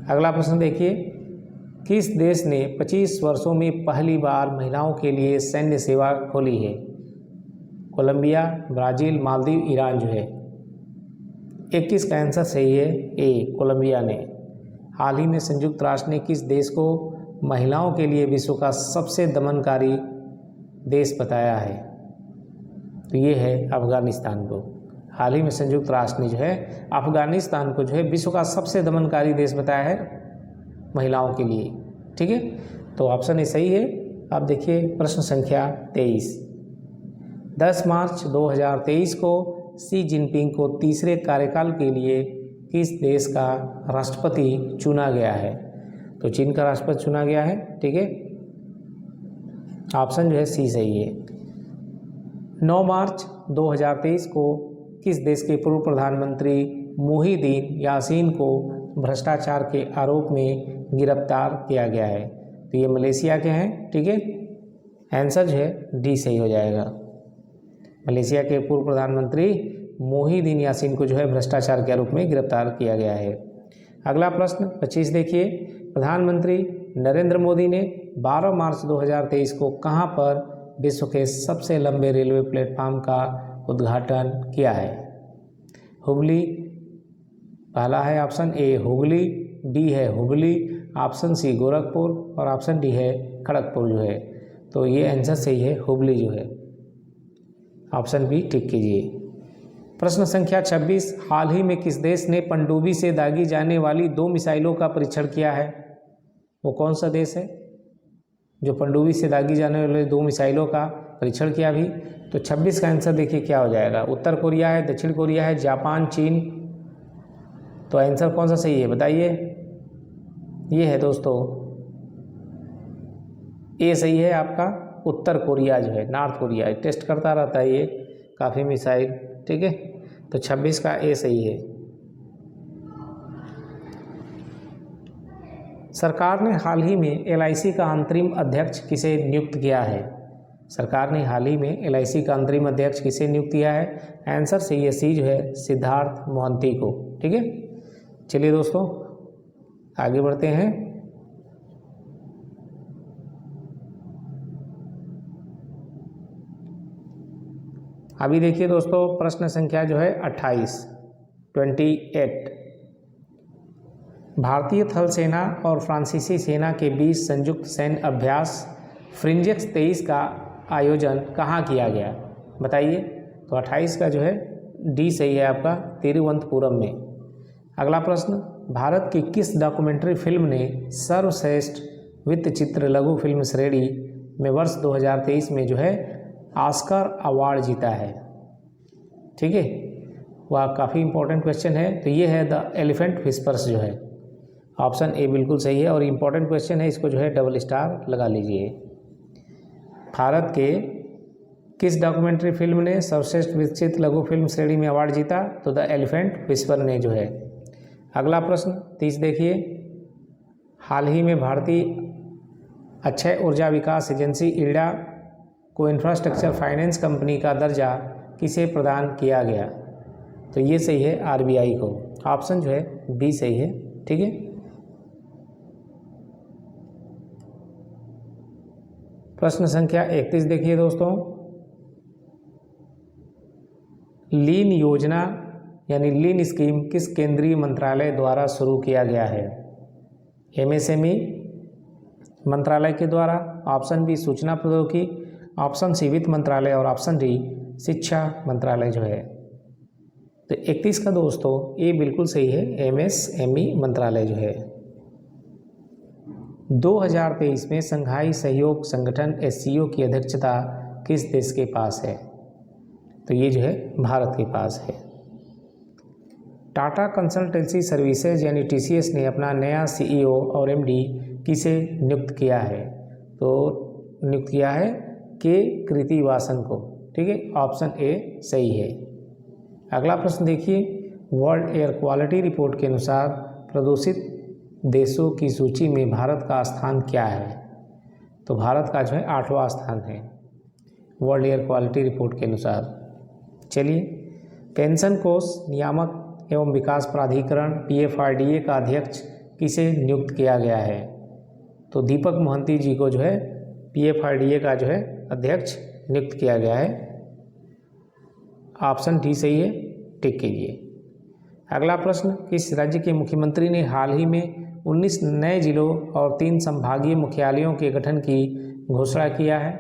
अगला प्रश्न देखिए, किस देश ने 25 वर्षों में पहली बार महिलाओं के लिए सैन्य सेवा खोली है? कोलंबिया, ब्राज़ील, मालदीव, ईरान जो है। 21 का आंसर सही है, ए कोलंबिया ने। हाल ही में संयुक्त राष्ट्र ने किस देश को महिलाओं के लिए विश्व का सबसे दमनकारी देश बताया है? तो ये है अफगानिस्तान को। हाल ही में संयुक्त राष्ट्र ने जो है अफगानिस्तान को जो है विश्व का सबसे दमनकारी देश बताया है महिलाओं के लिए। ठीक है, तो ऑप्शन ए सही है। अब देखिए प्रश्न संख्या 23, 10 मार्च 2023 को शी जिनपिंग को तीसरे कार्यकाल के लिए किस देश का राष्ट्रपति चुना गया है? तो चीन का राष्ट्रपति चुना गया है। ठीक है, ऑप्शन जो है सी सही है। 9 मार्च 2023 को किस देश के पूर्व प्रधानमंत्री मुहिद्दीन यासीन को भ्रष्टाचार के आरोप में गिरफ्तार किया गया है? तो ये मलेशिया के हैं। ठीक है, आंसर जो है डी सही हो जाएगा। मलेशिया के पूर्व प्रधानमंत्री मुहिद्दीन यासीन को जो है भ्रष्टाचार के आरोप में गिरफ्तार किया गया है। अगला प्रश्न 25 देखिए, प्रधानमंत्री नरेंद्र मोदी ने 12 मार्च 2023 को कहां पर विश्व के सबसे लंबे रेलवे प्लेटफॉर्म का उद्घाटन किया है? हुबली पहला है ऑप्शन ए हुगली, बी है हुबली, ऑप्शन सी गोरखपुर और ऑप्शन डी है खड़गपुर जो है। तो ये आंसर सही है, हुबली जो है। ऑप्शन बी टिक कीजिए। प्रश्न संख्या 26, हाल ही में किस देश ने पनडुब्बी से दागी जाने वाली 2 मिसाइलों का परीक्षण किया है? वो कौन सा देश है जो पनडुब्बी से दागी जाने वाले 2 मिसाइलों का परीक्षण किया भी? तो 26 का आंसर देखिए क्या हो जाएगा, उत्तर कोरिया है, दक्षिण कोरिया है, जापान, चीन। तो आंसर कौन सा सही है बताइए? ये है दोस्तों ए सही है आपका, उत्तर कोरिया जो है, नॉर्थ कोरिया टेस्ट करता रहता है ये काफ़ी मिसाइल। ठीक है, तो 26 का ए सही है। सरकार ने हाल ही में LIC का अंतरिम अध्यक्ष किसे नियुक्त किया है? सरकार ने हाल ही में LIC का अंतरिम अध्यक्ष किसे नियुक्त किया है? आंसर सही है, सी जो है सिद्धार्थ मोहंती को। ठीक है, चलिए दोस्तों आगे बढ़ते हैं। अभी देखिए दोस्तों प्रश्न संख्या जो है 28 भारतीय थल सेना और फ्रांसीसी सेना के बीच संयुक्त सैन्य अभ्यास फ्रिंजेक्स 23 का आयोजन कहाँ किया गया बताइए? तो 28 का जो है डी सही है आपका, तिरुवनंतपुरम में। अगला प्रश्न, भारत की किस डॉक्यूमेंट्री फिल्म ने सर्वश्रेष्ठ वित्त चित्र लघु फिल्म श्रेणी में वर्ष 2023 में जो है ऑस्कर अवार्ड जीता है? ठीक है, वह काफ़ी इंपॉर्टेंट क्वेश्चन है। तो ये है द एलिफेंट विस्पर्स जो है, ऑप्शन ए बिल्कुल सही है और इम्पॉर्टेंट क्वेश्चन है, इसको जो है डबल स्टार लगा लीजिए। भारत के किस डॉक्यूमेंट्री फिल्म ने सर्वश्रेष्ठ विकसित लघु फिल्म श्रेणी में अवार्ड जीता? तो द एलिफेंट विस्पर ने जो है। अगला प्रश्न 30 देखिए, हाल ही में भारतीय अक्षय ऊर्जा विकास एजेंसी इल्डा को इंफ्रास्ट्रक्चर फाइनेंस कंपनी का दर्जा किसे प्रदान किया गया? तो ये सही है RBI को, ऑप्शन जो है बी सही है। ठीक है, प्रश्न संख्या 31 देखिए दोस्तों, लीन योजना यानी लीन स्कीम किस केंद्रीय मंत्रालय द्वारा शुरू किया गया है? MSME मंत्रालय के द्वारा, ऑप्शन बी सूचना प्रौद्योगिकी, ऑप्शन सी वित्त मंत्रालय और ऑप्शन डी शिक्षा मंत्रालय जो है। तो 31 का दोस्तों ये बिल्कुल सही है, MSME मंत्रालय जो है। 2023 में संघाई सहयोग संगठन SCO की अध्यक्षता किस देश के पास है? तो ये जो है भारत के पास है। टाटा कंसल्टेंसी सर्विसेज यानी TCS ने अपना नया CEO और MD किसे नियुक्त किया है? तो नियुक्त किया है कृतिवासन को। ठीक है, ऑप्शन ए सही है। अगला प्रश्न देखिए, वर्ल्ड एयर क्वालिटी रिपोर्ट के अनुसार प्रदूषित देशों की सूची में भारत का स्थान क्या है? तो भारत का जो है 8वां स्थान है वर्ल्ड एयर क्वालिटी रिपोर्ट के अनुसार। चलिए, पेंशन कोष नियामक एवं विकास प्राधिकरण PFRDA का अध्यक्ष किसे नियुक्त किया गया है? तो दीपक मोहंती जी को जो है PFRDA का जो है अध्यक्ष नियुक्त किया गया है। ऑप्शन डी सही है, टिक कीजिए। अगला प्रश्न, किस राज्य के मुख्यमंत्री ने हाल ही में 19 नए जिलों और 3 संभागीय मुख्यालयों के गठन की घोषणा किया है?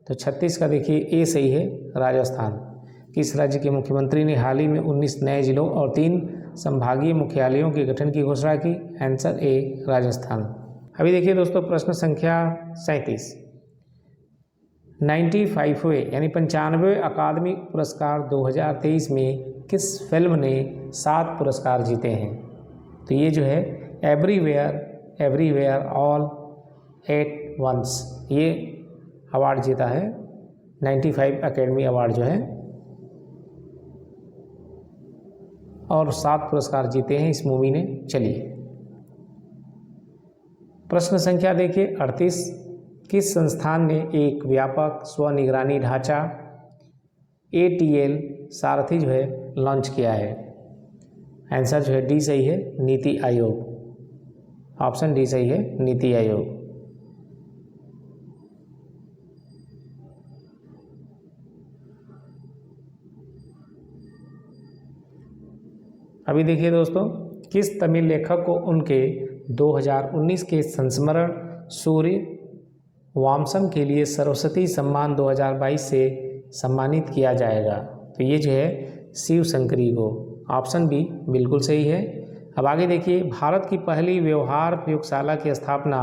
तो 36 का देखिए ए सही है, राजस्थान। किस राज्य के मुख्यमंत्री ने हाल ही में 19 नए जिलों और 3 संभागीय मुख्यालयों के गठन की घोषणा की? Answer A, Rajasthan. अभी देखिए दोस्तों, प्रश्न संख्या 37। 95वें यानी 95वें अकादमी पुरस्कार 2023 में किस फिल्म ने 7 पुरस्कार जीते हैं? तो ये जो है एवरीवेयर ऑल एट वंस, ये अवार्ड जीता है। 95 अकेडमी अवार्ड जो है, और 7 पुरस्कार जीते हैं इस मूवी ने। चलिए, प्रश्न संख्या देखिए 38। किस संस्थान ने एक व्यापक स्वनिगरानी ढांचा ATL सारथी जो है लॉन्च किया है? आंसर जो है डी सही है, नीति आयोग। ऑप्शन डी सही है, नीति आयोग। अभी देखिए दोस्तों, किस तमिल लेखक को उनके 2019 के संस्मरण सूर्य वामसम के लिए सरस्वती सम्मान 2022 से सम्मानित किया जाएगा? तो ये जो है शिव शंकरी को। ऑप्शन बी बिल्कुल सही है। अब आगे देखिए, भारत की पहली व्यवहार प्रयोगशाला की स्थापना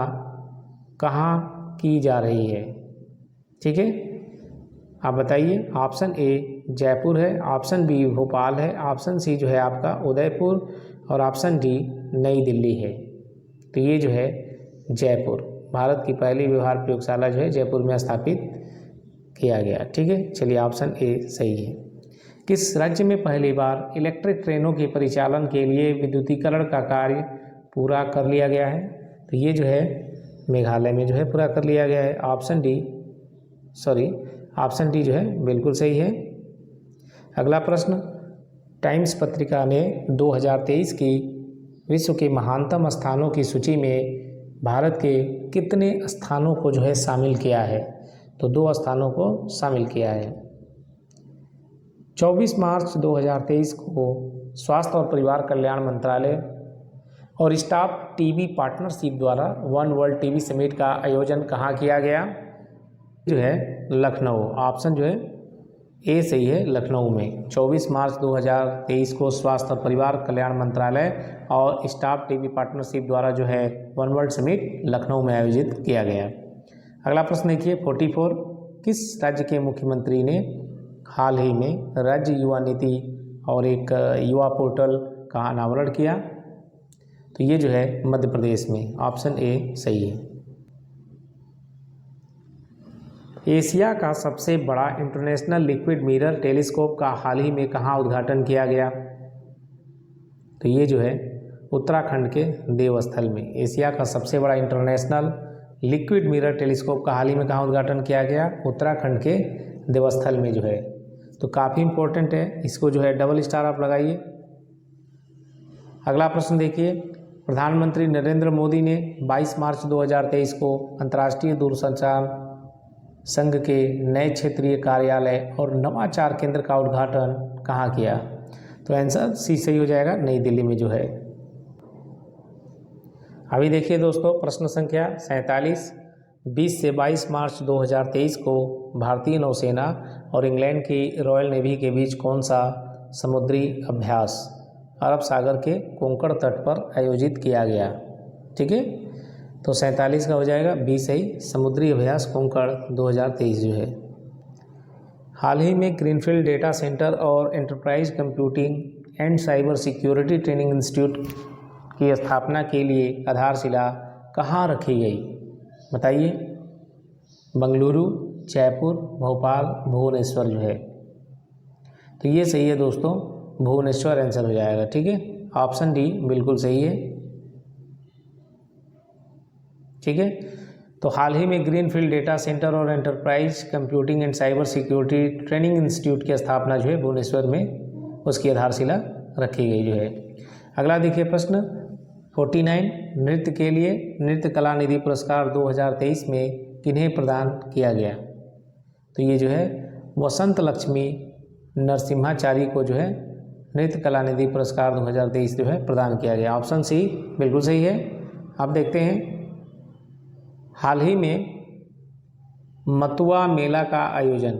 कहाँ की जा रही है? ठीक है, आप बताइए। ऑप्शन ए जयपुर है, ऑप्शन बी भोपाल है, ऑप्शन सी जो है आपका उदयपुर, और ऑप्शन डी नई दिल्ली है। तो ये जो है जयपुर, भारत की पहली व्यवहार प्रयोगशाला जो है जयपुर में स्थापित किया गया। ठीक है, चलिए ऑप्शन ए सही है। किस राज्य में पहली बार इलेक्ट्रिक ट्रेनों के परिचालन के लिए विद्युतीकरण का कार्य पूरा कर लिया गया है? तो ये जो है मेघालय में जो है पूरा कर लिया गया है। ऑप्शन डी जो है बिल्कुल सही है। अगला प्रश्न, टाइम्स पत्रिका ने 2023 की विश्व के महानतम स्थानों की सूची में भारत के कितने स्थानों को जो है शामिल किया है? तो 2 स्थानों को शामिल किया है। 24 मार्च 2023 को स्वास्थ्य और परिवार कल्याण मंत्रालय और स्टाफ टीबी पार्टनरशिप द्वारा वन वर्ल्ड टीबी समिट का आयोजन कहाँ किया गया? जो है लखनऊ। ऑप्शन जो है ए सही है, लखनऊ में। 24 मार्च 2023 को स्वास्थ्य और परिवार कल्याण मंत्रालय और स्टाफ टीबी पार्टनरशिप द्वारा जो है वन वर्ल्ड समिट लखनऊ में आयोजित किया गया। अगला प्रश्न देखिए 44। किस राज्य के मुख्यमंत्री ने हाल ही में राज्य युवा नीति और एक युवा पोर्टल का अनावरण किया? तो ये जो है मध्य प्रदेश में। ऑप्शन ए सही है। एशिया का सबसे बड़ा इंटरनेशनल लिक्विड मिरर टेलीस्कोप का हाल ही में कहाँ उद्घाटन किया गया? तो ये जो है उत्तराखंड के देवस्थल में। एशिया का सबसे बड़ा इंटरनेशनल लिक्विड मिरर टेलीस्कोप का हाल ही में कहाँ उद्घाटन किया गया? उत्तराखंड के देवस्थल में जो है। तो काफ़ी इम्पोर्टेंट है, इसको जो है डबल स्टार आप लगाइए। अगला प्रश्न देखिए, प्रधानमंत्री नरेंद्र मोदी ने 22 मार्च 2023 को अंतर्राष्ट्रीय दूरसंचार संघ के नए क्षेत्रीय कार्यालय और नवाचार केंद्र का उद्घाटन कहाँ किया? तो आंसर सी सही हो जाएगा, नई दिल्ली में जो है। अभी देखिए दोस्तों, प्रश्न संख्या 47। 20 से 22 मार्च 2023 को भारतीय नौसेना और इंग्लैंड की रॉयल नेवी के बीच कौन सा समुद्री अभ्यास अरब सागर के कोंकण तट पर आयोजित किया गया? ठीक है, तो 47 का हो जाएगा बी सही, समुद्री अभ्यास कोंकण 2023 जो है। हाल ही में ग्रीनफील्ड डेटा सेंटर और enterprise computing and cyber security training institute की स्थापना के लिए आधारशिला कहाँ रखी गई, बताइए। बेंगलुरु, जयपुर, भोपाल, भुवनेश्वर जो है। तो ये सही है दोस्तों, भुवनेश्वर आंसर हो जाएगा। ठीक है, ऑप्शन डी बिल्कुल सही है। ठीक है, तो हाल ही में ग्रीनफील्ड डेटा सेंटर और enterprise computing and cyber security training institute की स्थापना जो है भुवनेश्वर में उसकी आधारशिला रखी गई जो है। अगला देखिए प्रश्न 49, नृत्य के लिए नृत्य कला निधि पुरस्कार 2023 में किन्हें प्रदान किया गया। तो ये जो है वसंत लक्ष्मी नरसिम्हाचारी को जो है नृत्य कला निधि पुरस्कार 2023 जो है प्रदान किया गया। ऑप्शन सी बिल्कुल सही है। अब देखते हैं, हाल ही में मतुआ मेला का आयोजन,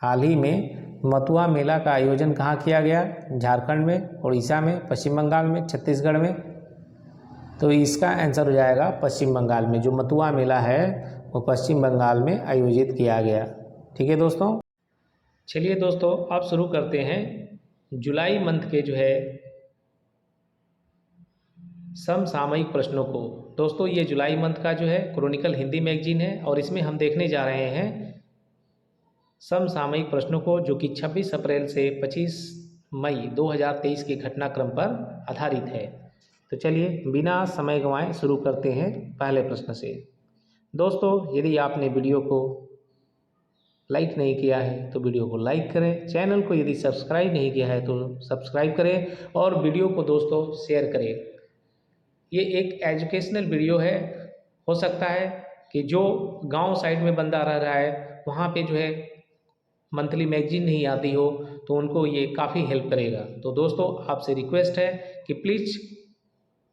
हाल ही में मतुआ मेला का आयोजन कहाँ किया गया। झारखंड में, उड़ीसा में, पश्चिम बंगाल में, छत्तीसगढ़ में। तो इसका आंसर हो जाएगा पश्चिम बंगाल में। जो मतुआ मेला है वो पश्चिम बंगाल में आयोजित किया गया। ठीक है दोस्तों, चलिए दोस्तों अब शुरू करते हैं जुलाई मंथ के जो है समसामयिक प्रश्नों को। दोस्तों ये जुलाई मंथ का जो है क्रॉनिकल हिंदी मैगजीन है और इसमें हम देखने जा रहे हैं समसामयिक प्रश्नों को, जो कि 26 अप्रैल से 25 मई 2023 के घटनाक्रम पर आधारित है। तो चलिए बिना समय गंवाए शुरू करते हैं पहले प्रश्न से। दोस्तों यदि आपने वीडियो को लाइक नहीं किया है तो वीडियो को लाइक करें, चैनल को यदि सब्सक्राइब नहीं किया है तो सब्सक्राइब करें और वीडियो को दोस्तों शेयर करें। ये एक एजुकेशनल वीडियो है। हो सकता है कि जो गांव साइड में बंदा रह रहा है वहाँ पे जो है मंथली मैगजीन नहीं आती हो तो उनको ये काफ़ी हेल्प करेगा। तो दोस्तों आपसे रिक्वेस्ट है कि प्लीज़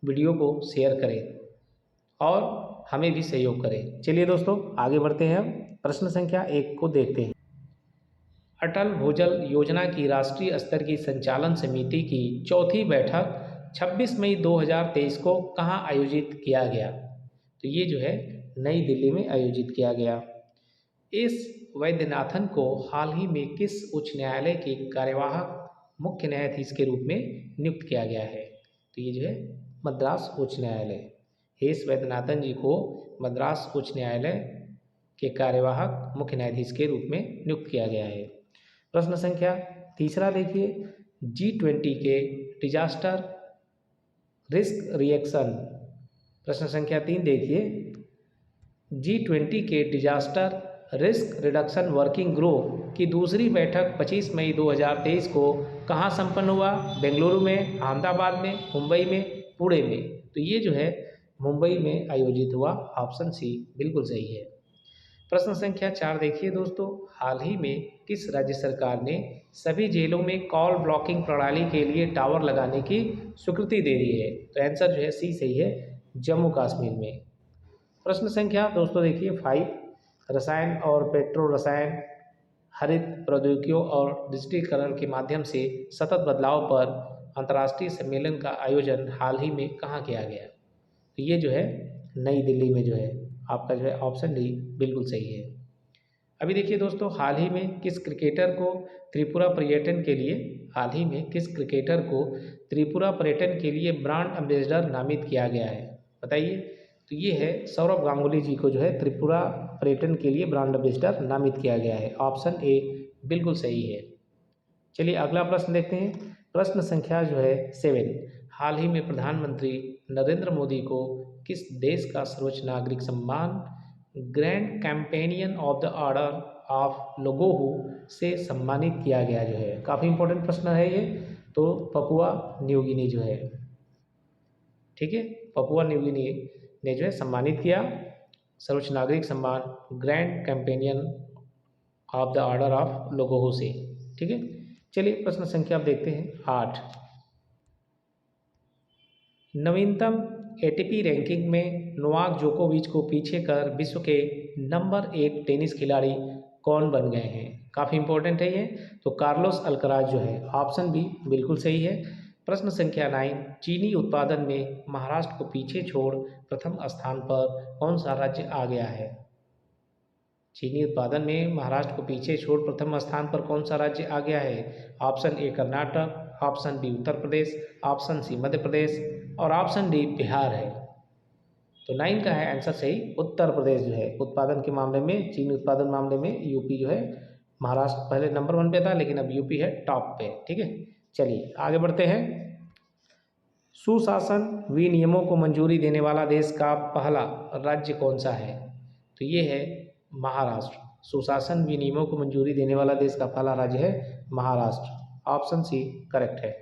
वीडियो को शेयर करें और हमें भी सहयोग करें। चलिए दोस्तों आगे बढ़ते हैं। प्रश्न संख्या 1 को देखते हैं। अटल भूजल योजना की राष्ट्रीय स्तर की संचालन समिति की चौथी बैठक 26 मई 2023 को कहाँ आयोजित किया गया। तो ये जो है नई दिल्ली में आयोजित किया गया। इस वैद्यनाथन को हाल ही में किस उच्च न्यायालय के कार्यवाहक मुख्य न्यायाधीश के रूप में नियुक्त किया गया है। तो ये जो है मद्रास उच्च न्यायालय, एस वैद्यनाथन जी को मद्रास उच्च न्यायालय के कार्यवाहक मुख्य न्यायाधीश के रूप में नियुक्त किया गया है। प्रश्न संख्या 3 देखिए, G20 के डिजास्टर रिस्क रिएक्शन। प्रश्न संख्या 3 देखिए, G20 के disaster risk reduction working group की दूसरी बैठक 25 मई 2023 को कहाँ संपन्न हुआ। बेंगलुरु में, अहमदाबाद में, मुंबई में, पुणे में। तो ये जो है मुंबई में आयोजित हुआ। ऑप्शन सी बिल्कुल सही है। प्रश्न संख्या 4 देखिए दोस्तों, हाल ही में किस राज्य सरकार ने सभी जेलों में कॉल ब्लॉकिंग प्रणाली के लिए टावर लगाने की स्वीकृति दे दी है। तो आंसर जो है सी सही है, जम्मू कश्मीर में। प्रश्न संख्या दोस्तों देखिए 5, रसायन और पेट्रो रसायन हरित प्रौद्योगिकियों और डिजिटलीकरण के माध्यम से सतत बदलाव पर अंतर्राष्ट्रीय सम्मेलन का आयोजन हाल ही में कहाँ किया गया। तो ये जो है नई दिल्ली में जो है। आपका जो है ऑप्शन डी बिल्कुल सही है। अभी देखिए दोस्तों, हाल ही में किस क्रिकेटर को त्रिपुरा पर्यटन के लिए ब्रांड एम्बेसडर नामित किया गया है, बताइए। तो ये है सौरभ गांगुली जी को जो है त्रिपुरा पर्यटन के लिए ब्रांड एम्बेसडर नामित किया गया है। ऑप्शन ए बिल्कुल सही है। चलिए अगला प्रश्न देखते हैं। प्रश्न संख्या जो है 7, हाल ही में प्रधानमंत्री नरेंद्र मोदी को किस देश का सर्वोच्च नागरिक सम्मान grand companion of the order of लोगोहू से सम्मानित किया गया जो है। काफ़ी इंपॉर्टेंट प्रश्न है ये। तो पपुआ न्यू गिनी जो है, ठीक है, पपुआ न्यू गिनी ने जो है सम्मानित किया सर्वोच्च नागरिक सम्मान grand companion of the order of लोगोहू से। ठीक है, चलिए प्रश्न संख्या आप देखते हैं 8। नवीनतम एटीपी रैंकिंग में नोवाक जोकोविच को पीछे कर विश्व के नंबर 1 टेनिस खिलाड़ी कौन बन गए हैं। काफ़ी इंपॉर्टेंट है ये। तो कार्लोस अल्कराज जो है। ऑप्शन बी बिल्कुल सही है। प्रश्न संख्या 9, चीनी उत्पादन में महाराष्ट्र को पीछे छोड़ प्रथम स्थान पर कौन सा राज्य आ गया है? चीनी उत्पादन में महाराष्ट्र को पीछे छोड़ प्रथम स्थान पर कौन सा राज्य आ गया है? Option A Karnataka, option B Uttar Pradesh, option C Madhya Pradesh और ऑप्शन डी बिहार है। तो 9 का है आंसर सही उत्तर प्रदेश जो है उत्पादन के मामले में, चीनी उत्पादन मामले में यूपी जो है, महाराष्ट्र पहले नंबर 1 पे था लेकिन अब यूपी है टॉप पे। ठीक है, चलिए आगे बढ़ते हैं। सुशासन विनियमों को मंजूरी देने वाला देश का पहला राज्य कौन सा है? तो ये है महाराष्ट्र। सुशासन विनियमों को मंजूरी देने वाला देश का पहला राज्य है महाराष्ट्र। ऑप्शन सी करेक्ट है।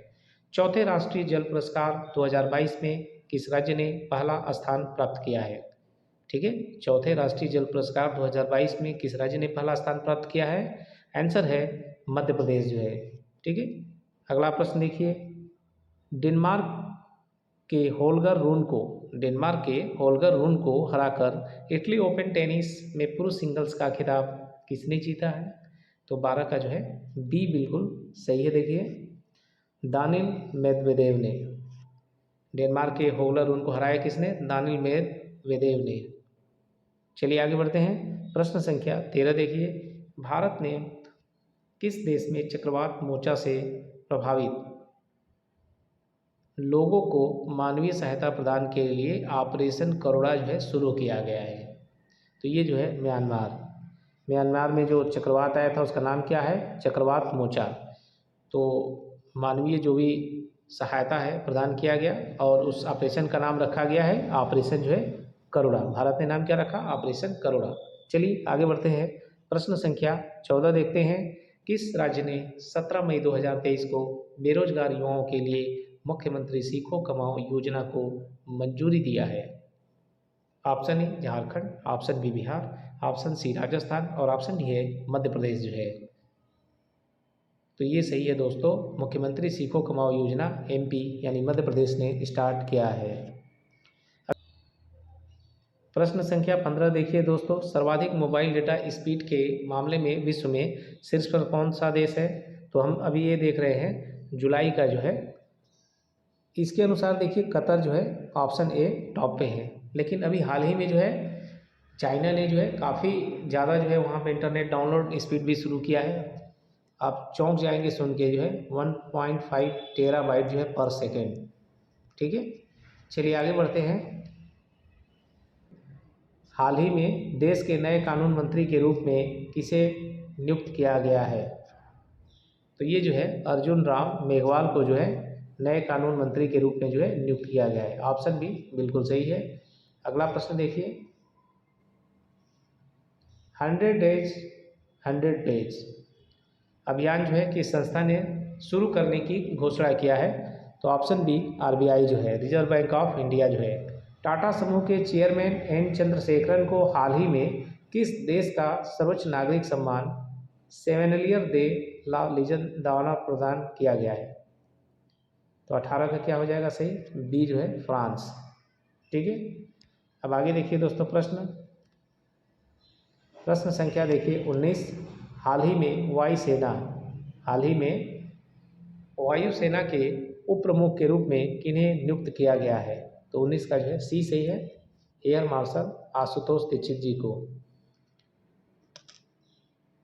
चौथे राष्ट्रीय जल पुरस्कार 2022 में किस राज्य ने पहला स्थान प्राप्त किया है? ठीक है, चौथे राष्ट्रीय जल पुरस्कार 2022 में किस राज्य ने पहला स्थान प्राप्त किया है? आंसर है मध्य प्रदेश जो है। ठीक है, अगला प्रश्न देखिए। डेनमार्क के होल्गर रून को हराकर इटली ओपन टेनिस में पुरुष सिंगल्स का खिताब किसने जीता है? तो 12 का जो है बी बिल्कुल सही है। देखिए, दानिल मेदवेदेव ने। डेनमार्क के होल्गर रून को हराया किसने? दानिल मेदवेदेव ने। चलिए आगे बढ़ते हैं। प्रश्न संख्या 13 देखिए। भारत ने किस देश में चक्रवात मोर्चा से प्रभावित लोगों को मानवीय सहायता प्रदान के लिए ऑपरेशन करुणा जो है शुरू किया गया है? तो ये जो है म्यांमार में जो चक्रवात आया था उसका नाम क्या है? चक्रवात मोर्चा। तो मानवीय जो भी सहायता है प्रदान किया गया और उस ऑपरेशन का नाम रखा गया है ऑपरेशन जो है करुणा। भारत ने नाम क्या रखा? ऑपरेशन करुणा। चलिए आगे बढ़ते हैं। प्रश्न संख्या 14 देखते हैं। किस राज्य ने 17 मई 2023 को बेरोजगार युवाओं के लिए मुख्यमंत्री सीखो कमाओ योजना को मंजूरी दिया है? Option A Jharkhand, option B Bihar, option C Rajasthan और ऑप्शन डी है मध्य प्रदेश जो है। तो ये सही है दोस्तों, मुख्यमंत्री सीखो कमाओ योजना एमपी यानी मध्य प्रदेश ने स्टार्ट किया है। प्रश्न संख्या 15 देखिए दोस्तों। सर्वाधिक मोबाइल डेटा स्पीड के मामले में विश्व में शीर्ष पर कौन सा देश है? तो हम अभी ये देख रहे हैं जुलाई का जो है, इसके अनुसार देखिए कतर जो है ऑप्शन ए टॉप पे है। लेकिन अभी हाल ही में जो है चाइना ने जो है काफ़ी ज़्यादा जो है वहाँ पे इंटरनेट डाउनलोड स्पीड भी शुरू किया है। आप चौंक जाएंगे सुन के जो है 1.5 टेराबाइट जो है पर सेकेंड। ठीक है, चलिए आगे बढ़ते हैं। हाल ही में देश के नए कानून मंत्री के रूप में किसे नियुक्त किया गया है? तो ये जो है अर्जुन राम मेघवाल को जो है नए कानून मंत्री के रूप में जो है नियुक्त किया गया है। ऑप्शन बी बिल्कुल सही है। अगला प्रश्न देखिए। 100 डेज 100 डेज अभियान जो है किस संस्था ने शुरू करने की घोषणा किया है? तो ऑप्शन बी आरबीआई जो है, रिजर्व बैंक ऑफ इंडिया जो है। टाटा समूह के चेयरमैन एन चंद्रशेखरन को हाल ही में किस देश का सर्वोच्च नागरिक सम्मान सेवेनलियर दे ला लीजन दावना प्रदान किया गया है? तो 18 का क्या हो जाएगा सही? बी जो है फ्रांस। ठीक है, अब आगे देखिए दोस्तों। प्रश्न संख्या देखिए 19। हाल ही में वायुसेना के उप प्रमुख के रूप में किन्हें नियुक्त किया गया है? तो 19 का जो है सी सही है, एयर मार्शल आशुतोष दीक्षित जी को।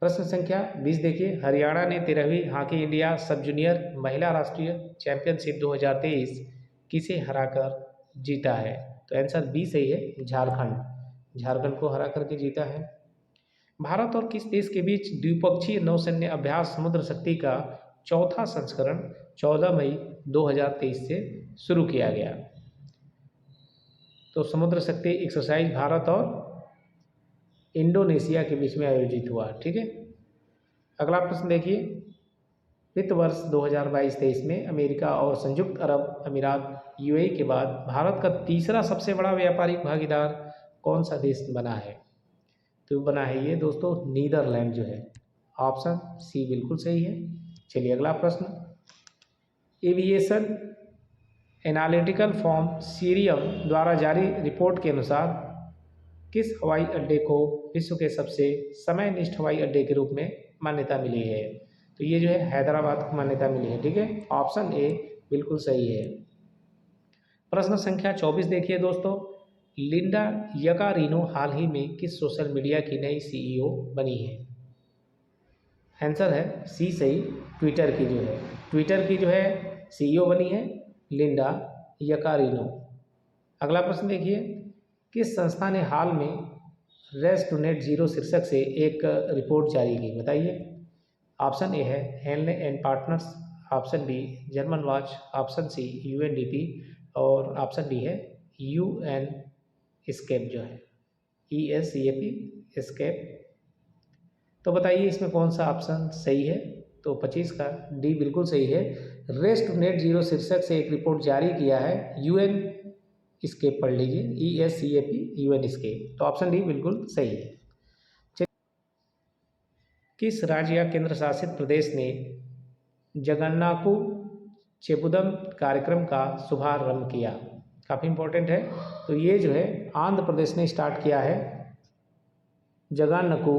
प्रश्न संख्या 20 देखिए। हरियाणा ने 13वीं हॉकी इंडिया सब जूनियर महिला राष्ट्रीय चैंपियनशिप 2023 किसे हराकर जीता है? तो आंसर बी सही है, झारखंड को हरा करके जीता है। भारत और किस देश के बीच द्विपक्षीय नौसैन्य अभ्यास समुद्र शक्ति का चौथा संस्करण 14 मई 2023 से शुरू किया गया? तो समुद्र शक्ति एक्सरसाइज भारत और इंडोनेशिया के बीच में आयोजित हुआ। ठीक है, अगला प्रश्न देखिए। वित्त वर्ष 2022-23 में अमेरिका और संयुक्त अरब अमीरात यूएई के बाद भारत का तीसरा सबसे बड़ा व्यापारिक भागीदार कौन सा देश बना है? तो बना है ये दोस्तों नीदरलैंड जो है। ऑप्शन सी बिल्कुल सही है। चलिए अगला प्रश्न। एविएशन एनालिटिकल फॉर्म सीरियम द्वारा जारी रिपोर्ट के अनुसार किस हवाई अड्डे को विश्व के सबसे समयनिष्ठ हवाई अड्डे के रूप में मान्यता मिली है? तो ये जो है हैदराबाद को मान्यता मिली है। ठीक है, ऑप्शन ए बिल्कुल सही है। प्रश्न संख्या 24 देखिए दोस्तों, लिंडा यकारिनो हाल ही में किस सोशल मीडिया की नई सीईओ बनी है? आंसर है सी सही, ट्विटर की जो है, ट्विटर की जो है सीईओ बनी है लिंडा यकारिनो। अगला प्रश्न देखिए, किस संस्था ने हाल में रेस टू नेट जीरो शीर्षक से एक रिपोर्ट जारी की? बताइए। ऑप्शन ए है Henley and partners, option B German watch, option C UNDP और ऑप्शन डी है यूएन स्केप जो है ESCAP स्केप। तो बताइए इसमें कौन सा ऑप्शन सही है? तो 25 का डी बिल्कुल सही है। रेस टू नेट जीरो शीर्षक से एक रिपोर्ट जारी किया है यूएन स्केप, पढ़ लीजिए ESCAP यूएन स्केप। तो ऑप्शन डी बिल्कुल सही है। किस राज्य या केंद्र शासित प्रदेश ने जगन्नाकु चेपुदम कार्यक्रम का शुभारंभ किया? काफ़ी इंपॉर्टेंट है। तो ये जो है आंध्र प्रदेश ने स्टार्ट किया है जगन्नाकु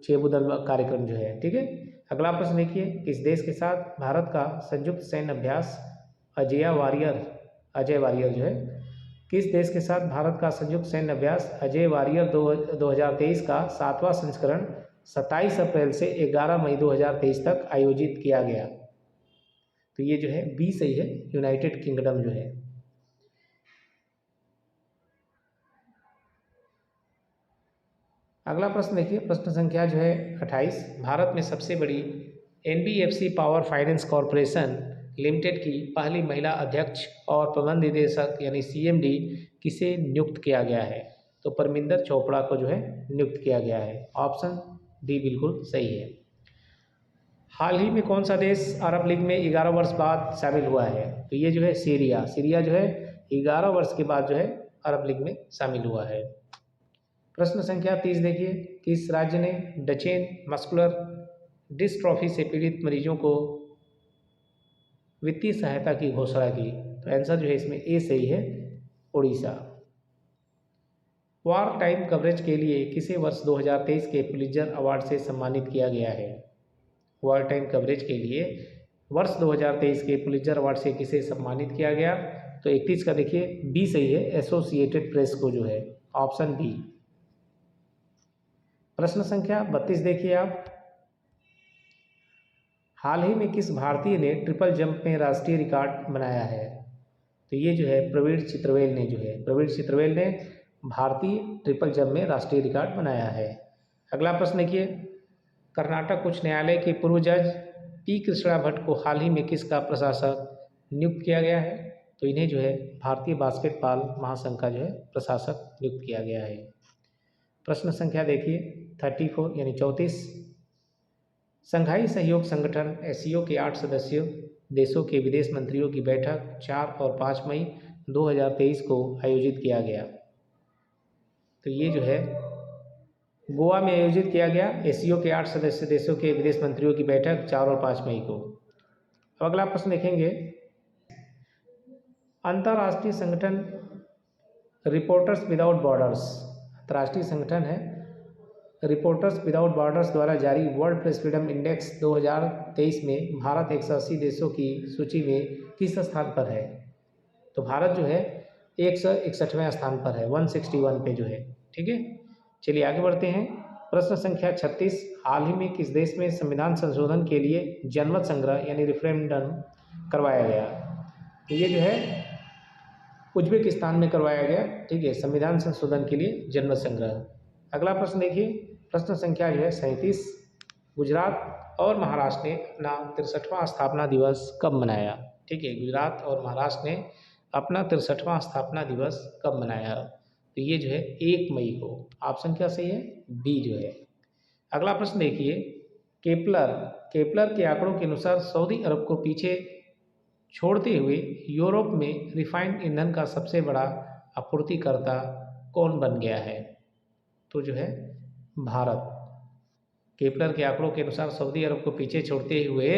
चेपुदम कार्यक्रम जो है, ठीक है। अगला प्रश्न देखिए, किस देश के साथ भारत का संयुक्त सैन्य अभ्यास अजय वारियर जो है, किस देश के साथ भारत का संयुक्त सैन्य अभ्यास अजय वारियर 2023 का 7वां संस्करण 27 अप्रैल से 11 मई 2023 तक आयोजित किया गया? तो ये जो है बी सही है, यूनाइटेड किंगडम जो है। अगला प्रश्न देखिए, प्रश्न संख्या जो है 28, भारत में सबसे बड़ी NBFC power finance corporation limited की पहली महिला अध्यक्ष और प्रबंध निदेशक यानी CMD किसे नियुक्त किया गया है? तो परमिंदर चोपड़ा को जो है नियुक्त किया गया है। ऑप्शन डी बिल्कुल सही है। हाल ही में कौन सा देश अरब लीग में 11 वर्ष बाद शामिल हुआ है? तो ये जो है सीरिया जो है 11 वर्ष के बाद जो है अरब लीग में शामिल हुआ है। प्रश्न संख्या 30 देखिए, किस राज्य ने डचेन मस्कुलर डिस्ट्रॉफी से पीड़ित मरीजों को वित्तीय सहायता की घोषणा की? तो आंसर जो है इसमें ए सही है, उड़ीसा। वॉर टाइम कवरेज के लिए किसे वर्ष 2023 के पुलित्जर अवार्ड से सम्मानित किया गया है? वॉर टाइम कवरेज के लिए वर्ष 2023 के पुलित्जर अवार्ड से किसे सम्मानित किया गया? तो 31 का देखिए बी सही है, एसोसिएटेड प्रेस को जो है, ऑप्शन बी। प्रश्न संख्या 32 देखिए आप, हाल ही में किस भारतीय ने ट्रिपल जंप में राष्ट्रीय रिकॉर्ड बनाया है? तो ये जो है प्रवीण चित्रवेल ने भारतीय ट्रिपल जंप में राष्ट्रीय रिकॉर्ड बनाया है। अगला प्रश्न देखिए, कर्नाटक उच्च न्यायालय के पूर्व जज पी कृष्णा भट्ट को हाल ही में किसका प्रशासक नियुक्त किया गया है? तो इन्हें जो है भारतीय बास्केटबॉल महासंघ का जो है प्रशासक नियुक्त किया गया है। प्रश्न संख्या देखिए 34 यानी 34, संघाई सहयोग संगठन SCO के 8 सदस्यों देशों के विदेश मंत्रियों की बैठक 4 और 5 मई 2023 को आयोजित किया गया। तो ये जो है गोवा में आयोजित किया गया SCO के 8 सदस्य देशों के विदेश मंत्रियों की बैठक 4 और 5 मई को। अब अगला प्रश्न देखेंगे, अंतर्राष्ट्रीय संगठन रिपोर्टर्स विदाउट बॉर्डर्स, अंतर्राष्ट्रीय संगठन है रिपोर्टर्स विदाउट बॉर्डर्स द्वारा जारी वर्ल्ड प्रेस फ्रीडम इंडेक्स 2023 में भारत 180 देशों की सूची में किस स्थान पर है? तो भारत जो है 161वें स्थान पर है, 161 पे जो है, ठीक है। चलिए आगे बढ़ते हैं। प्रश्न संख्या 36, हाल ही में किस देश में संविधान संशोधन के लिए जनमत संग्रह यानी रेफरेंडम करवाया गया? तो ये जो है उज्बेकिस्तान में करवाया गया, ठीक है, संविधान संशोधन के लिए जनमत संग्रह। अगला प्रश्न देखिए, प्रश्न संख्या जो है 37, गुजरात और महाराष्ट्र ने अपना 63वां स्थापना दिवस कब मनाया? ठीक है, गुजरात और महाराष्ट्र ने अपना 63वां स्थापना दिवस कब मनाया? तो ये जो है 1 मई को। ऑप्शन क्या सही है? बी जो है। अगला प्रश्न देखिए, केपलर के आंकड़ों के अनुसार सऊदी अरब को पीछे छोड़ते हुए यूरोप में रिफाइंड ईंधन का सबसे बड़ा आपूर्तिकर्ता कौन बन गया है? तो जो है भारत। केपलर के आंकड़ों के अनुसार सऊदी अरब को पीछे छोड़ते हुए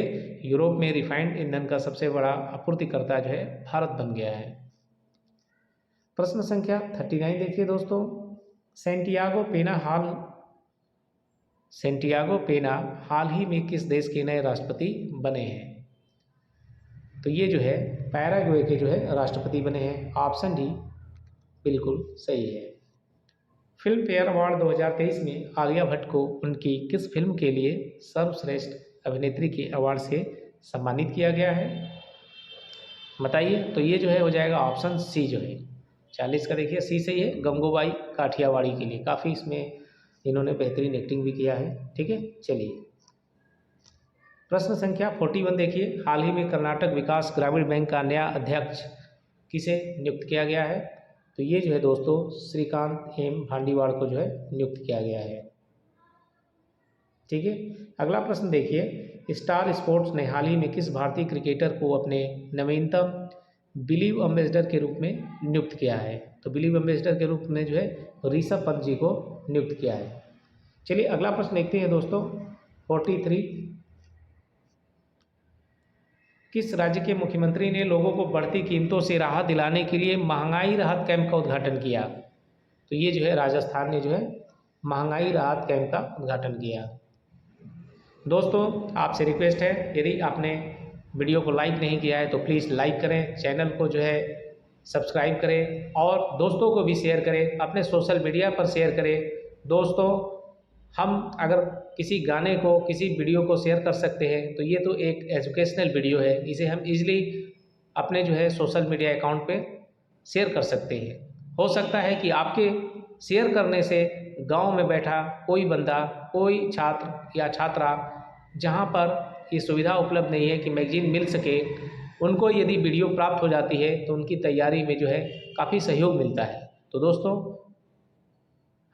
यूरोप में रिफाइंड ईंधन का सबसे बड़ा आपूर्तिकर्ता जो है भारत बन गया है। प्रश्न संख्या 39 देखिए दोस्तों, सेंटियागो पेना हाल ही में किस देश के नए राष्ट्रपति बने हैं? तो ये जो है पैराग्वे के जो है राष्ट्रपति बने हैं। ऑप्शन डी बिल्कुल सही है। फिल्म फेयर अवार्ड 2023 में आलिया भट्ट को उनकी किस फिल्म के लिए सर्वश्रेष्ठ अभिनेत्री के अवार्ड से सम्मानित किया गया है, बताइए। तो ये जो है हो जाएगा ऑप्शन सी जो है 40 का, देखिए सी सही है, गंगूबाई काठियावाड़ी के लिए। काफ़ी इसमें इन्होंने बेहतरीन एक्टिंग भी किया है। ठीक है, चलिए प्रश्न संख्या 41 देखिए, हाल ही में कर्नाटक विकास ग्रामीण बैंक का नया अध्यक्ष किसे नियुक्त किया गया है। तो ये जो है दोस्तों श्रीकांत एम भांडीवाड़ को जो है नियुक्त किया गया है। ठीक है, अगला प्रश्न देखिए, स्टार स्पोर्ट्स ने हाल ही में किस भारतीय क्रिकेटर को अपने नवीनतम बिलीव एम्बेसडर के रूप में नियुक्त किया है। तो बिलीव एम्बेसडर के रूप में जो है ऋषभ पंत जी को नियुक्त किया है। चलिए अगला प्रश्न देखते हैं दोस्तों 43, किस राज्य के मुख्यमंत्री ने लोगों को बढ़ती कीमतों से राहत दिलाने के लिए महंगाई राहत कैंप का उद्घाटन किया। तो ये जो है राजस्थान ने जो है महंगाई राहत कैंप का उद्घाटन किया। दोस्तों आपसे रिक्वेस्ट है, यदि आपने वीडियो को लाइक नहीं किया है तो प्लीज़ लाइक करें, चैनल को जो है सब्सक्राइब करें और दोस्तों को भी शेयर करें, अपने सोशल मीडिया पर शेयर करें। दोस्तों हम अगर किसी गाने को, किसी वीडियो को शेयर कर सकते हैं तो ये तो एक एजुकेशनल वीडियो है, इसे हम इजीली अपने जो है सोशल मीडिया अकाउंट पे शेयर कर सकते हैं। हो सकता है कि आपके शेयर करने से गांव में बैठा कोई बंदा, कोई छात्र या छात्रा जहां पर ये सुविधा उपलब्ध नहीं है कि मैगजीन मिल सके, उनको यदि वीडियो प्राप्त हो जाती है तो उनकी तैयारी में जो है काफ़ी सहयोग मिलता है। तो दोस्तों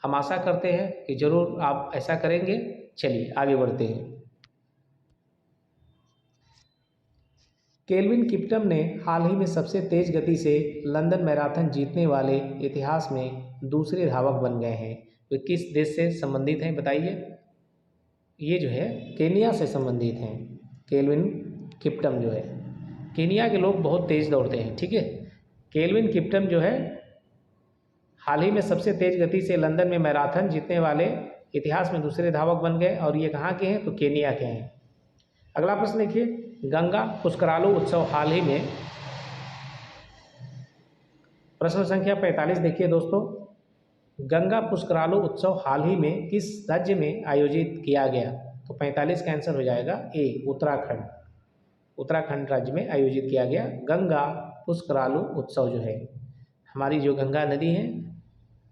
हम आशा करते हैं कि ज़रूर आप ऐसा करेंगे। चलिए आगे बढ़ते हैं। केल्विन किप्टम ने हाल ही में सबसे तेज गति से लंदन मैराथन जीतने वाले इतिहास में दूसरे धावक बन गए हैं। वे किस देश से संबंधित हैं, बताइए। ये जो है केनिया से संबंधित हैं। केल्विन किप्टम जो है, केनिया के लोग बहुत तेज़ दौड़ते हैं। ठीक है, केल्विन किप्टम जो है हाल ही में सबसे तेज गति से लंदन में मैराथन जीतने वाले इतिहास में दूसरे धावक बन गए और ये कहाँ के हैं, तो केनिया के हैं। अगला प्रश्न देखिए, गंगा पुष्करालु उत्सव हाल ही में, प्रश्न संख्या 45 देखिए दोस्तों, गंगा पुष्करालु उत्सव हाल ही में किस राज्य में आयोजित किया गया। तो 45 का आंसर हो जाएगा ए, उत्तराखंड। उत्तराखंड राज्य में आयोजित किया गया गंगा पुष्करालु उत्सव जो है। हमारी जो गंगा नदी है,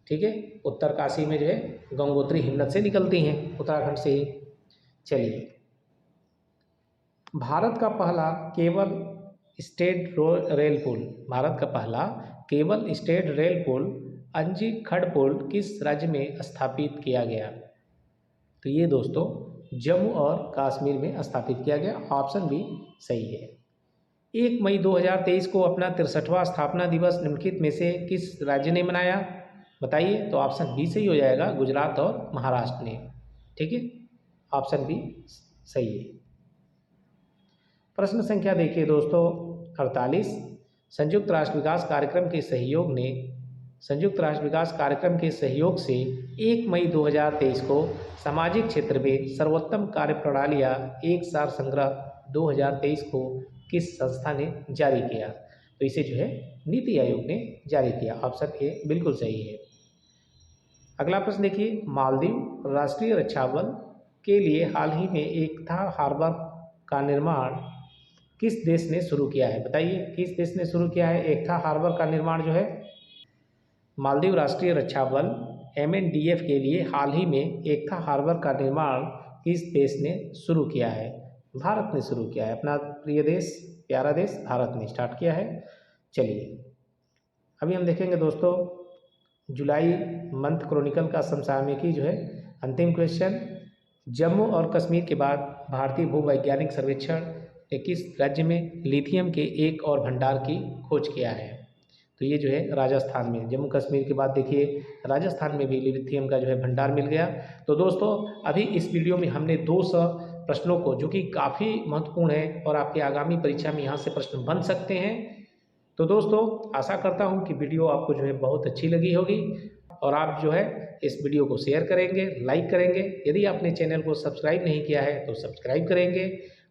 ठीक है, उत्तरकाशी में जो है गंगोत्री हिमनद से निकलती हैं, उत्तराखंड से ही। चलिए, भारत का पहला केबल स्टेट रेल पुल, भारत का पहला केबल स्टेट रेल पुल अंजी खड़पुल किस राज्य में स्थापित किया गया। तो ये दोस्तों जम्मू और कश्मीर में स्थापित किया गया। ऑप्शन बी सही है। 1 मई 2023 को अपना 63वां स्थापना दिवस निम्नलिखित में से किस राज्य ने मनाया, बताइए। तो ऑप्शन बी सही हो जाएगा, गुजरात और महाराष्ट्र ने। ठीक है, ऑप्शन बी सही है। प्रश्न संख्या देखिए दोस्तों 48, संयुक्त राष्ट्र विकास कार्यक्रम के सहयोग से 1 मई 2023 को सामाजिक क्षेत्र में सर्वोत्तम कार्य प्रणालियाँ एक सार संग्रह 2023 को किस संस्था ने जारी किया। तो इसे जो है नीति आयोग ने जारी किया। ऑप्शन ए बिल्कुल सही है। अगला प्रश्न देखिए, मालदीव राष्ट्रीय रक्षा बल के लिए हाल ही में एकता हार्बर का निर्माण किस देश ने शुरू किया है, बताइए। किस देश ने शुरू किया है एकता हार्बर का निर्माण जो है। मालदीव राष्ट्रीय रक्षा बल MNDF के लिए हाल ही में एकता हार्बर का निर्माण किस देश ने शुरू किया है। भारत ने शुरू किया है। अपना प्रिय देश, प्यारा देश भारत ने स्टार्ट किया है। चलिए अभी हम देखेंगे दोस्तों जुलाई मंथ क्रॉनिकल का समसामयिकी जो है अंतिम क्वेश्चन। जम्मू और कश्मीर के बाद भारतीय भूवैज्ञानिक सर्वेक्षण ने किस राज्य में लिथियम के एक और भंडार की खोज किया है। तो ये जो है राजस्थान में। जम्मू कश्मीर के बाद देखिए राजस्थान में भी लिथियम का जो है भंडार मिल गया। तो दोस्तों अभी इस वीडियो में हमने 200 प्रश्नों को, जो कि काफ़ी महत्वपूर्ण है और आपके आगामी परीक्षा में यहाँ से प्रश्न बन सकते हैं। तो दोस्तों आशा करता हूँ कि वीडियो आपको जो है बहुत अच्छी लगी होगी और आप जो है इस वीडियो को शेयर करेंगे, लाइक करेंगे। यदि आपने चैनल को सब्सक्राइब नहीं किया है तो सब्सक्राइब करेंगे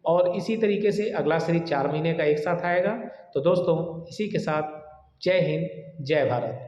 और इसी तरीके से अगला सीरीज 4 महीने का एक साथ आएगा। तो दोस्तों इसी के साथ जय हिंद, जय भारत।